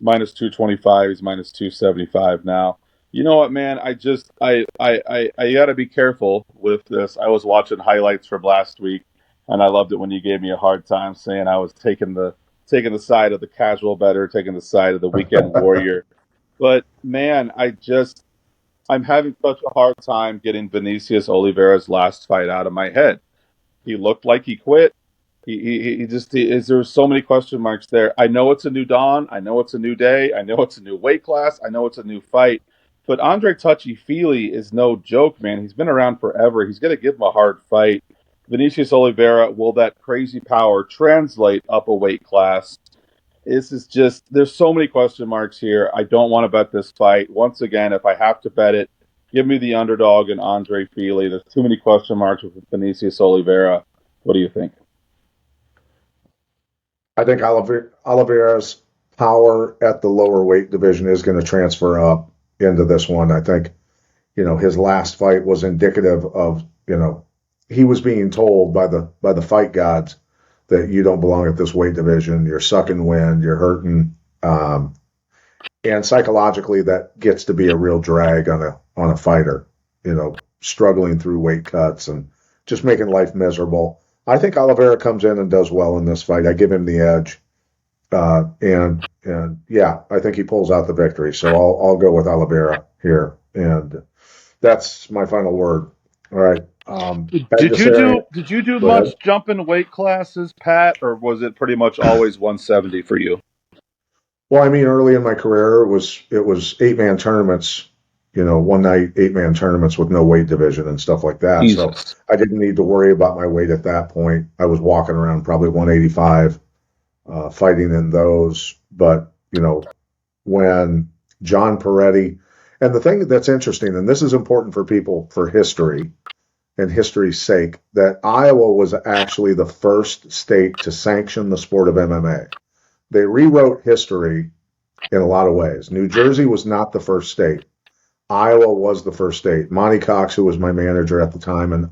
Minus 225. He's minus 275 now. You know what, man? I got to be careful with this. I was watching highlights from last week, and I loved it when you gave me a hard time saying I was taking the side of the casual bettor, taking the side of the weekend warrior. But man, I'm having such a hard time getting Vinicius Oliveira's last fight out of my head. He looked like he quit. There were so many question marks there. I know it's a new dawn. I know it's a new day. I know it's a new weight class. I know it's a new fight. But Andre Touchy Fili is no joke, man. He's been around forever. He's going to give him a hard fight. Vinicius Oliveira, will that crazy power translate up a weight class? This is just, there's so many question marks here. I don't want to bet this fight. Once again, if I have to bet it, give me the underdog and Andre Fili. There's too many question marks with Vinicius Oliveira. What do you think? I think Oliveira's power at the lower weight division is going to transfer up into this one. I think, his last fight was indicative of, he was being told by the fight gods that you don't belong at this weight division. You're sucking wind. You're hurting. And psychologically, that gets to be a real drag on a fighter, struggling through weight cuts and just making life miserable. I think Oliveira comes in and does well in this fight. I give him the edge. And yeah, I think he pulls out the victory. So I'll go with Oliveira here, and that's my final word. All right. Did you do much jumping weight classes, Pat, or was it pretty much always 170 for you? Well, I mean, early in my career, it was 8-man tournaments, one night 8-man tournaments with no weight division and stuff like that. Jesus. So I didn't need to worry about my weight at that point. I was walking around probably 185, fighting in those. But when John Peretti, and the thing that's interesting, and this is important for people for history and history's sake, that Iowa was actually the first state to sanction the sport of MMA. They rewrote history in a lot of ways. New Jersey was not the first state. Iowa was the first state. Monty Cox, who was my manager at the time, and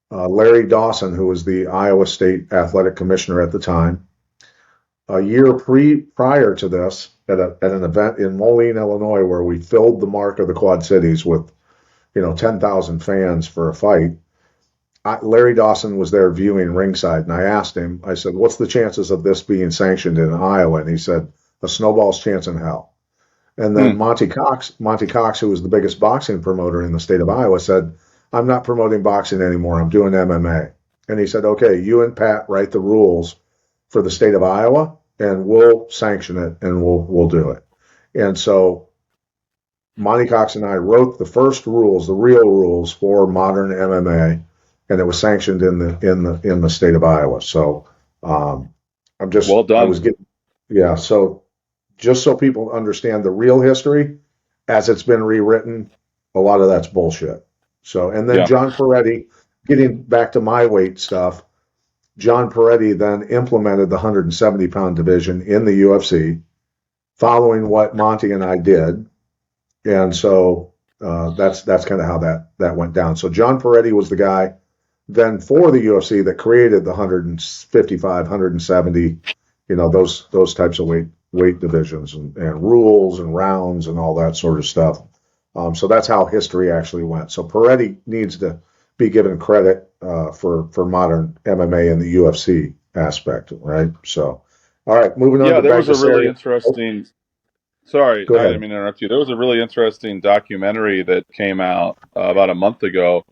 Larry Dawson, who was the Iowa State Athletic Commissioner at the time, a year prior to this, at an event in Moline, Illinois, where we filled the mark of the Quad Cities with 10,000 fans for a fight. Larry Dawson was there viewing ringside, and I asked him, I said, what's the chances of this being sanctioned in Iowa? And he said, a snowball's chance in hell. And then Monty Cox, who was the biggest boxing promoter in the state of Iowa, said, I'm not promoting boxing anymore. I'm doing MMA. And he said, okay, you and Pat write the rules for the state of Iowa, and we'll sanction it, and we'll do it. And so Monty Cox and I wrote the first rules, the real rules for modern MMA, and it was sanctioned in the state of Iowa. So I'm just well done. So just so people understand the real history as it's been rewritten, a lot of that's bullshit. So, and then John Peretti, getting back to my weight stuff, John Peretti then implemented the 170-pound division in the UFC, following what Monty and I did, and so that's kind of how that went down. So John Peretti was the guy then for the UFC that created the 155, 170, those types of weight divisions and rules and rounds and all that sort of stuff. So that's how history actually went. So Peretti needs to be given credit for modern MMA and the UFC aspect, right? So, all right, moving on. Yeah, there was a really interesting. Sorry, I didn't mean to interrupt you. There was a really interesting documentary that came out about a month ago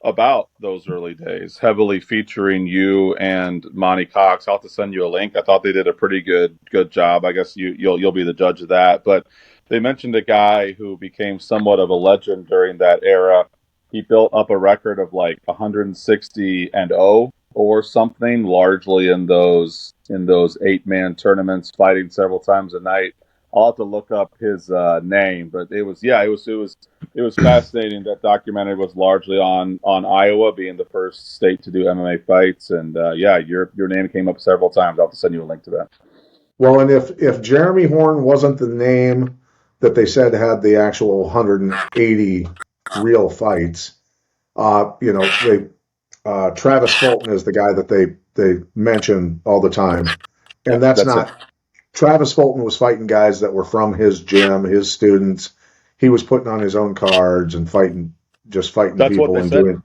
about those early days, heavily featuring you and Monty Cox. I'll have to send you a link. I thought they did a pretty good job. I guess you'll be the judge of that. But they mentioned a guy who became somewhat of a legend during that era. He built up a record of like 160-0 or something, largely in those 8-man tournaments, fighting several times a night. I'll have to look up his name, but it was fascinating. That documentary was largely on Iowa being the first state to do MMA fights, and your name came up several times. I'll have to send you a link to that. Well, and if Jeremy Horn wasn't the name that they said had the actual 180 real fights, Travis Fulton is the guy that they mention all the time, and that's not. It. Travis Fulton was fighting guys that were from his gym, his students. He was putting on his own cards and fighting that's people and said.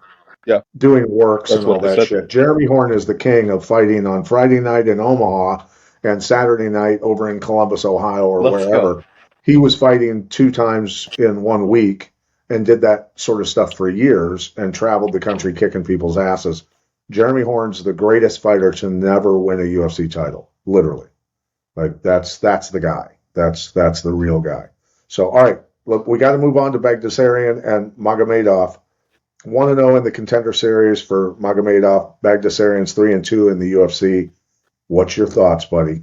doing works and all that shit. Jeremy Horn is the king of fighting on Friday night in Omaha and Saturday night over in Columbus, Ohio, or wherever. Go. He was fighting 2 times in 1 week and did that sort of stuff for years and traveled the country kicking people's asses. Jeremy Horn's the greatest fighter to never win a UFC title, literally. Like that's the guy. That's the real guy. So, all right, look, we got to move on to Bagdasaryan and Magomedov. 1-0 in the Contender Series for Magomedov. Bagdasaryan's 3-2 in the UFC. What's your thoughts, buddy?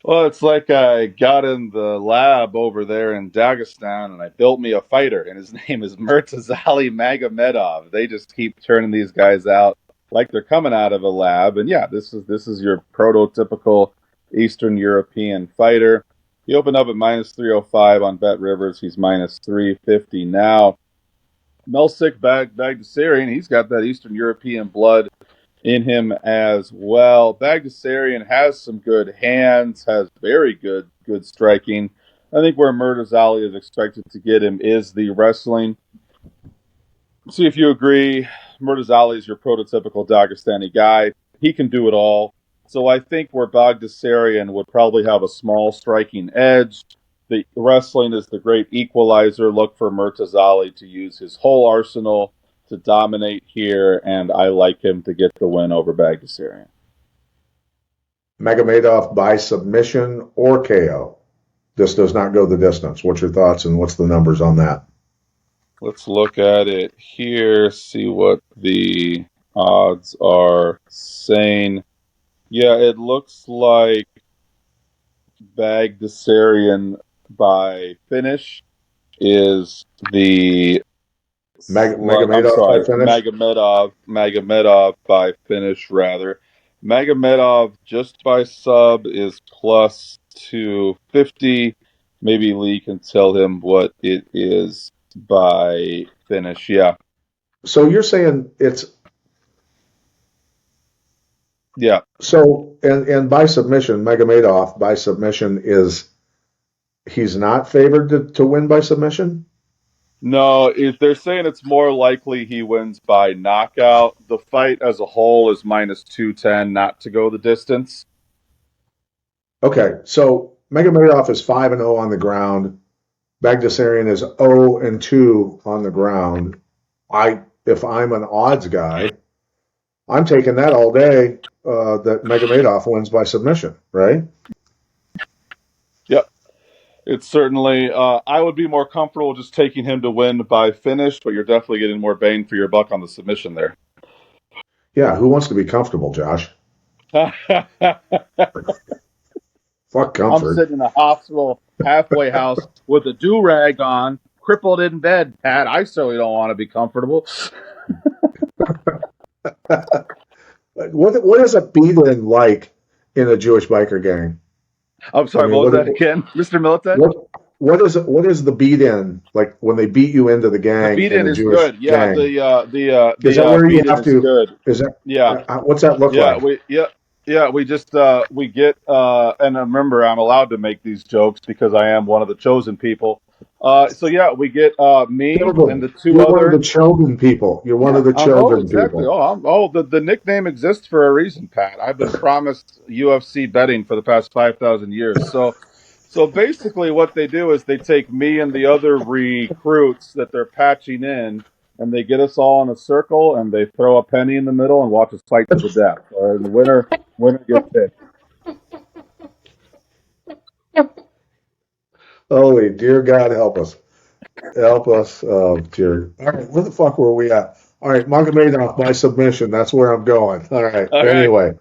Well, it's like I got in the lab over there in Dagestan and I built me a fighter, and his name is Murtazali Magomedov. They just keep turning these guys out like they're coming out of a lab. And yeah, this is your prototypical Eastern European fighter. He opened up at minus 305 on Bet Rivers. He's minus 350 now. Melsik Bagdasarian, he's got that Eastern European blood in him as well. Bagdasarian has some good hands, has very good striking. I think where Murtazali is expected to get him is the wrestling. See if you agree. Murtazali is your prototypical Dagestani guy. He can do it all. So I think where Bagdasarian would probably have a small striking edge, the wrestling is the great equalizer. Look for Murtazali to use his whole arsenal to dominate here, and I like him to get the win over Bagdasarian. Magomedov by submission or KO. This does not go the distance. What's your thoughts and what's the numbers on that? Let's look at it here, see what the odds are saying. Yeah, it looks like Bagdasarian by finish is the Magomedov by finish? Magomedov by finish, rather. Magomedov just by sub is plus 250. Maybe Lee can tell him what it is by finish. Yeah. So you're saying it's... Yeah. So, and by submission, Magomedov by submission is... He's not favored to win by submission? No, they're saying it's more likely he wins by knockout. The fight as a whole is minus 210 not to go the distance. Okay, so Magomedov is 5-0 on the ground. Bagdasarian is 0-2 on the ground. If I'm an odds guy, I'm taking that all day, that Magomedov wins by submission, right? Yep. It's certainly, I would be more comfortable just taking him to win by finish, but you're definitely getting more bang for your buck on the submission there. Yeah, who wants to be comfortable, Josh? Fuck comfort. I'm sitting in a hospital halfway house with a do-rag on, crippled in bed, Pat. I certainly don't want to be comfortable. What is a beat-in like in a Jewish biker gang? I'm sorry, what was that again, Mr. Miletich? What is the beat-in like when they beat you into the gang? The beat-in is Jewish good. Yeah, gang? the is that where you have to? Good. Is that? Yeah. What's that look like? We just we get and remember I'm allowed to make these jokes because I am one of the chosen people. So yeah, we get me Chovan. and the two You're other. one of the chosen people. You're one of the chosen exactly. people. The nickname exists for a reason, Pat. I've been promised UFC betting for the past 5,000 years. So basically, what they do is they take me and the other recruits that they're patching in, and they get us all in a circle, and they throw a penny in the middle and watch us fight to the death. The winner gets picked. Holy dear God, help us. Help us. Oh, dear. All right, where the fuck were we at? All right, Magomedov by submission. That's where I'm going. All right. Anyway.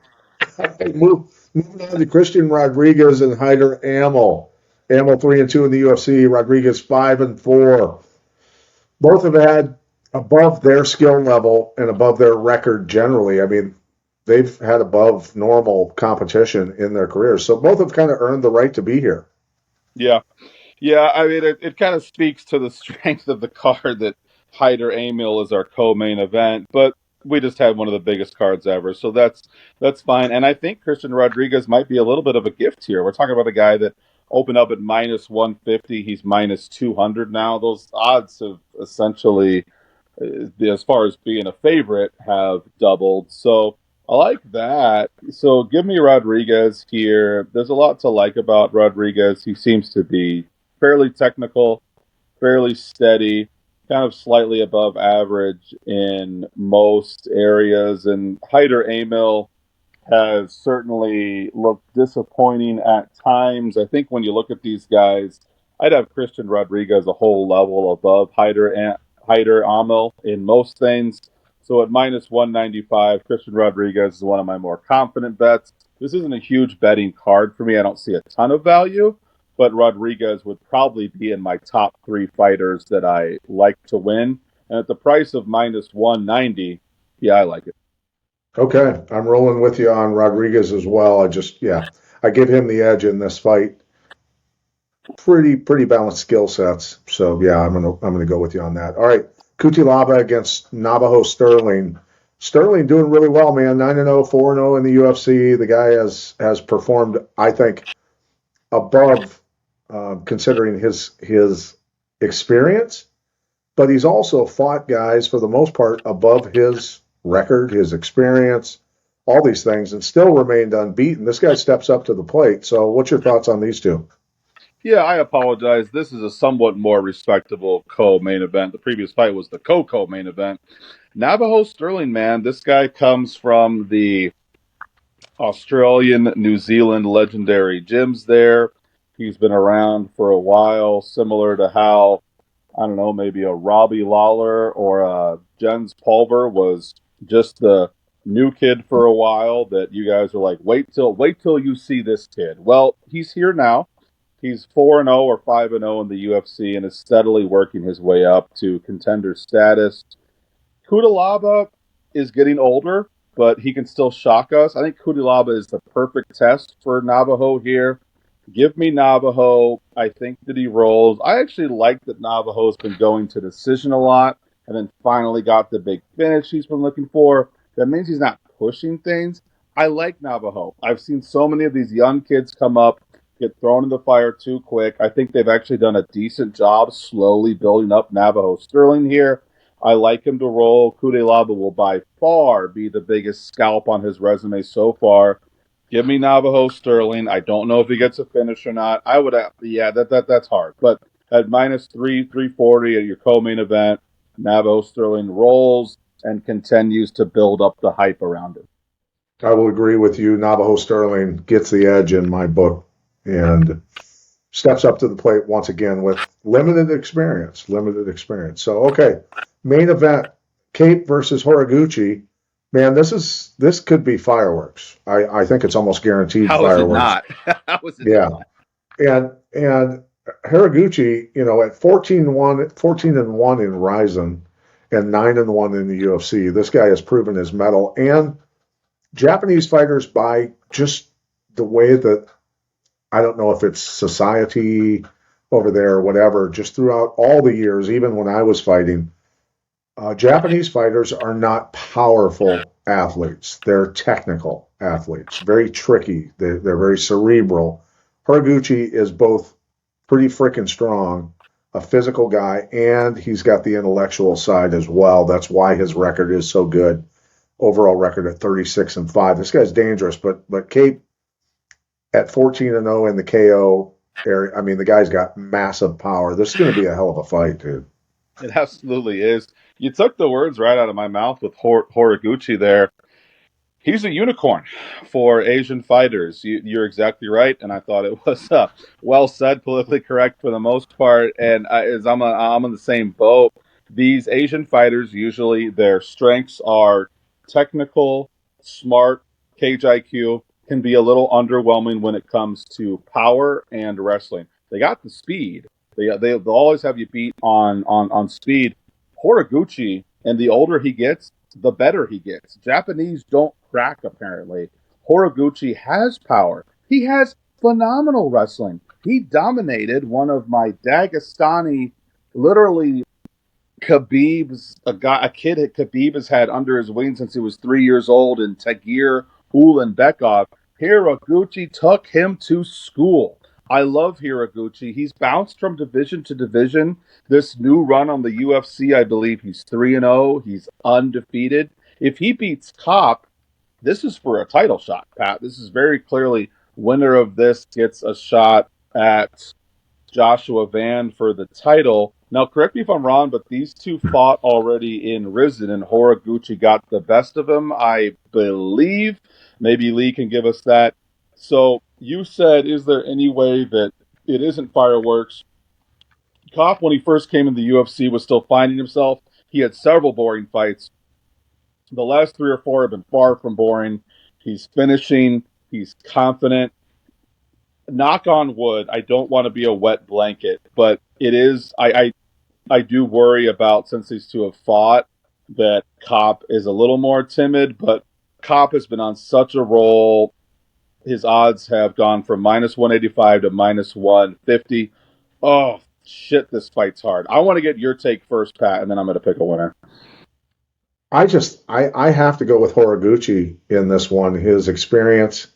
Moving on to Christian Rodriguez and Hyder Amel. Amel 3-2 in the UFC. Rodriguez 5-4. Both have had above their skill level and above their record generally. I mean, they've had above normal competition in their careers. So both have kind of earned the right to be here. Yeah. Yeah, I mean, it kind of speaks to the strength of the card that Hyder Amel is our co-main event, but we just had one of the biggest cards ever, so that's fine. And I think Christian Rodriguez might be a little bit of a gift here. We're talking about a guy that opened up at minus 150. He's minus 200 now. Those odds have essentially, as far as being a favorite, have doubled. So I like that. So give me Rodriguez here. There's a lot to like about Rodriguez. He seems to be fairly technical, fairly steady, kind of slightly above average in most areas. And Hyder Amel has certainly looked disappointing at times. I think when you look at these guys, I'd have Christian Rodriguez a whole level above Hyder Amel in most things. So at minus 195, Christian Rodriguez is one of my more confident bets. This isn't a huge betting card for me. I don't see a ton of value, but Rodriguez would probably be in my top 3 fighters that I like to win. And at the price of minus 190, yeah, I like it. Okay, I'm rolling with you on Rodriguez as well. I give him the edge in this fight. Pretty balanced skill sets. So yeah, I'm gonna go with you on that. All right, Cutelaba against Navajo Sterling. Sterling doing really well, man. 9-0, 4-0 in the UFC. The guy has performed, I think, above considering his experience, but he's also fought guys for the most part above his record, his experience, all these things, and still remained unbeaten. This guy steps up to the plate. So, what's your thoughts on these two? Yeah, I apologize. This is a somewhat more respectable co-main event. The previous fight was the co-main event. Navajo Sterling, man, this guy comes from the Australian, New Zealand legendary gyms there. He's been around for a while, similar to how, I don't know, maybe a Robbie Lawler or a Jens Pulver was just the new kid for a while that you guys are like, wait till you see this kid. Well, he's here now. He's 4-0 or 5-0 in the UFC and is steadily working his way up to contender status. Cutelaba is getting older, but he can still shock us. I think Cutelaba is the perfect test for Navajo here. Give me Navajo. I think that he rolls. I actually like that Navajo's been going to decision a lot and then finally got the big finish he's been looking for. That means he's not pushing things. I like Navajo. I've seen so many of these young kids come up, get thrown in the fire too quick. I think they've actually done a decent job slowly building up Navajo Sterling here. I like him to roll. Cutelaba will by far be the biggest scalp on his resume so far. Give me Navajo Sterling. I don't know if he gets a finish or not. I would, yeah, that's hard. But at -340 at your co-main event, Navajo Sterling rolls and continues to build up the hype around him. I will agree with you. Navajo Sterling gets the edge in my book and steps up to the plate once again with limited experience. Limited experience. So okay, main event: Kape versus Horiguchi. Man, this could be fireworks. I think it's almost guaranteed How fireworks. How is it not? How is it Yeah, not? and Horiguchi, at 14-1 in Ryzen and 9-1 in the UFC, this guy has proven his mettle. And Japanese fighters, by just the way that, I don't know if it's society over there or whatever, just throughout all the years, even when I was fighting, Japanese fighters are not powerful athletes. They're technical athletes, very tricky. They're very cerebral. Horiguchi is both pretty freaking strong, a physical guy, and he's got the intellectual side as well. That's why his record is so good. Overall record at 36-5. This guy's dangerous, but Kape at 14-0 in the KO area. I mean, the guy's got massive power. This is going to be a hell of a fight, dude. It absolutely is. You took the words right out of my mouth with Horiguchi there. He's a unicorn for Asian fighters. You're exactly right, and I thought it was well said, politically correct for the most part. And I'm on the same boat. These Asian fighters, usually their strengths are technical, smart, cage IQ, can be a little underwhelming when it comes to power and wrestling. They got the speed. They'll always have you beat on speed. Horiguchi, and the older he gets, the better he gets. Japanese don't crack, apparently. Horiguchi has power. He has phenomenal wrestling. He dominated one of my Dagestani, literally a kid that Khabib has had under his wing since he was 3 years old, in Tagir Ulanbekov. Horiguchi took him to school. I love Horiguchi. He's bounced from division to division. This new run on the UFC, I believe he's 3-0. He's undefeated. If he beats Kape, this is for a title shot, Pat. This is very clearly winner of this gets a shot at Joshua Van for the title. Now, correct me if I'm wrong, but these two fought already in Risen, and Horiguchi got the best of him, I believe. Maybe Lee can give us that. So you said, is there any way that it isn't fireworks? Kape, when he first came in the UFC, was still finding himself. He had several boring fights. The last 3 or 4 have been far from boring. He's finishing. He's confident. Knock on wood, I don't want to be a wet blanket, but it is. I do worry about, since these two have fought, that Kape is a little more timid. But Kape has been on such a roll. his odds have gone from minus 185 to minus 150. Oh, shit, this fight's hard. I want to get your take first, Pat, and then I'm going to pick a winner. I have to go with Horiguchi in this one. His experience,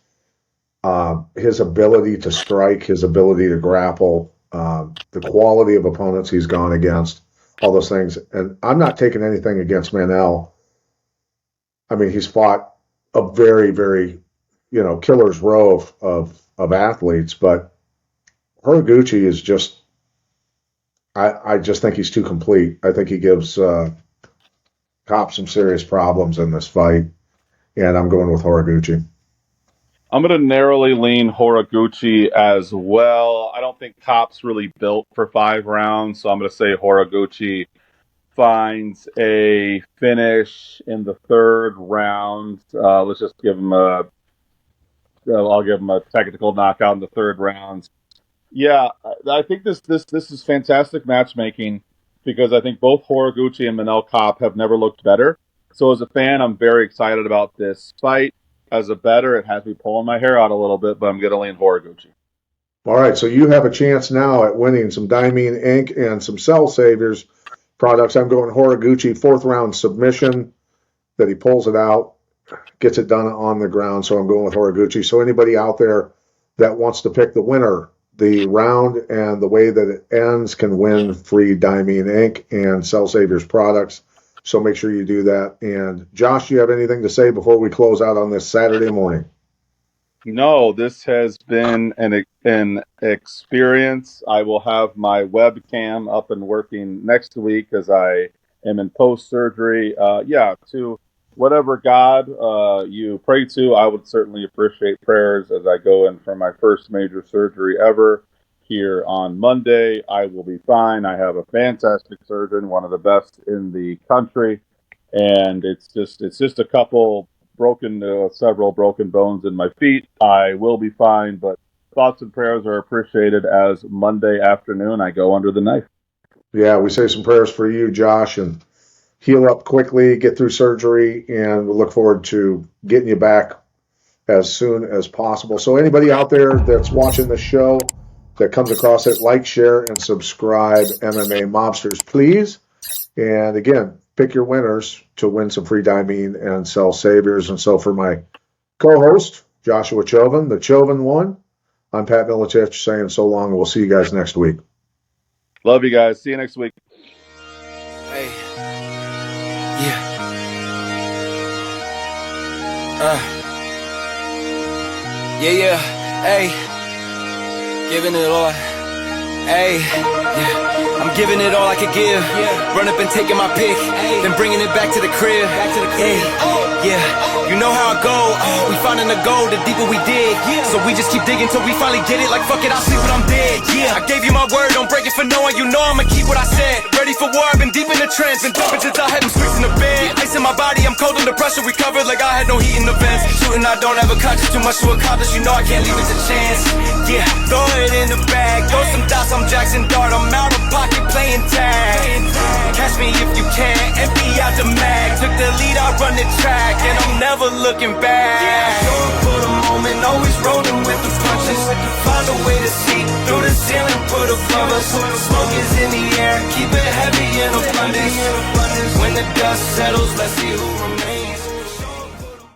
his ability to strike, his ability to grapple, the quality of opponents he's gone against, all those things. And I'm not taking anything against Manel. I mean, he's fought a very, very, killer's row of athletes, but Horiguchi is just, I just think he's too complete. I think he gives Kape some serious problems in this fight, and I'm going with Horiguchi. I'm going to narrowly lean Horiguchi as well. I don't think Kape's really built for 5 rounds, so I'm going to say Horiguchi finds a finish in the 3rd round. Let's just give him I'll give him a technical knockout in the 3rd round. Yeah, I think this is fantastic matchmaking because I think both Horiguchi and Manel Kape have never looked better. So as a fan, I'm very excited about this fight. As a bettor, it has me pulling my hair out a little bit, but I'm going to lean Horiguchi. All right, so you have a chance now at winning some Diamine Ink and some Cell Saviors products. I'm going Horiguchi, 4th round submission that he pulls it out, gets it done on the ground. So I'm going with Horiguchi. So anybody out there that wants to pick the winner, the round and the way that it ends can win free Diamine Ink and Cell Saviors products. So make sure you do that. And Josh, do you have anything to say before we close out on this Saturday morning? No, this has been an experience. I will have my webcam up and working next week as I am in post-surgery. To whatever God you pray to, I would certainly appreciate prayers as I go in for my first major surgery ever here on Monday. I will be fine. I have a fantastic surgeon, one of the best in the country, and it's just a couple several broken bones in my feet. I will be fine, but thoughts and prayers are appreciated as Monday afternoon I go under the knife. Yeah, we say some prayers for you, Josh, and heal up quickly, get through surgery, and we'll look forward to getting you back as soon as possible. So anybody out there that's watching the show that comes across it, like, share, and subscribe MMA Mobsters, please. And again, pick your winners to win some free Diamine and Cell Saviors. And so for my co-host, Joshua Chovan, the Chovan One, I'm Pat Miletich saying so long, and we'll see you guys next week. Love you guys. See you next week. Hey. Yeah. Hey. Giving it all. Hey. Yeah. I'm giving it all I could give. Run up and taking my pick. Then bringing it back to the crib. Yeah. You know how I go. We finding the gold, the deeper we dig. So we just keep digging till we finally get it. Like fuck it, I'll sleep when I'm dead. Yeah. I gave you my word, don't break it for no one. You know I'ma keep what I said. Ready for war, I've been deep in the trance. Been jumping since I had them streets in the bed. Ice in my body, I'm cold under pressure. Recovered like I had no heat in the vents. Shooting, I don't have a conscience, too much to accomplish. You know I can't leave it to chance. Yeah, throw it in the bag. Throw some dots, I'm Jackson Dart. I'm out of pocket playing tag. Catch me if you can, empty out the mag. Took the lead, I run the track, and I'm never looking back. Going for the moment, always rolling with the punches. Find a way to see through the ceiling, put above us. Smoke is in the air, keep it heavy in abundance. When the dust settles, let's see who remains.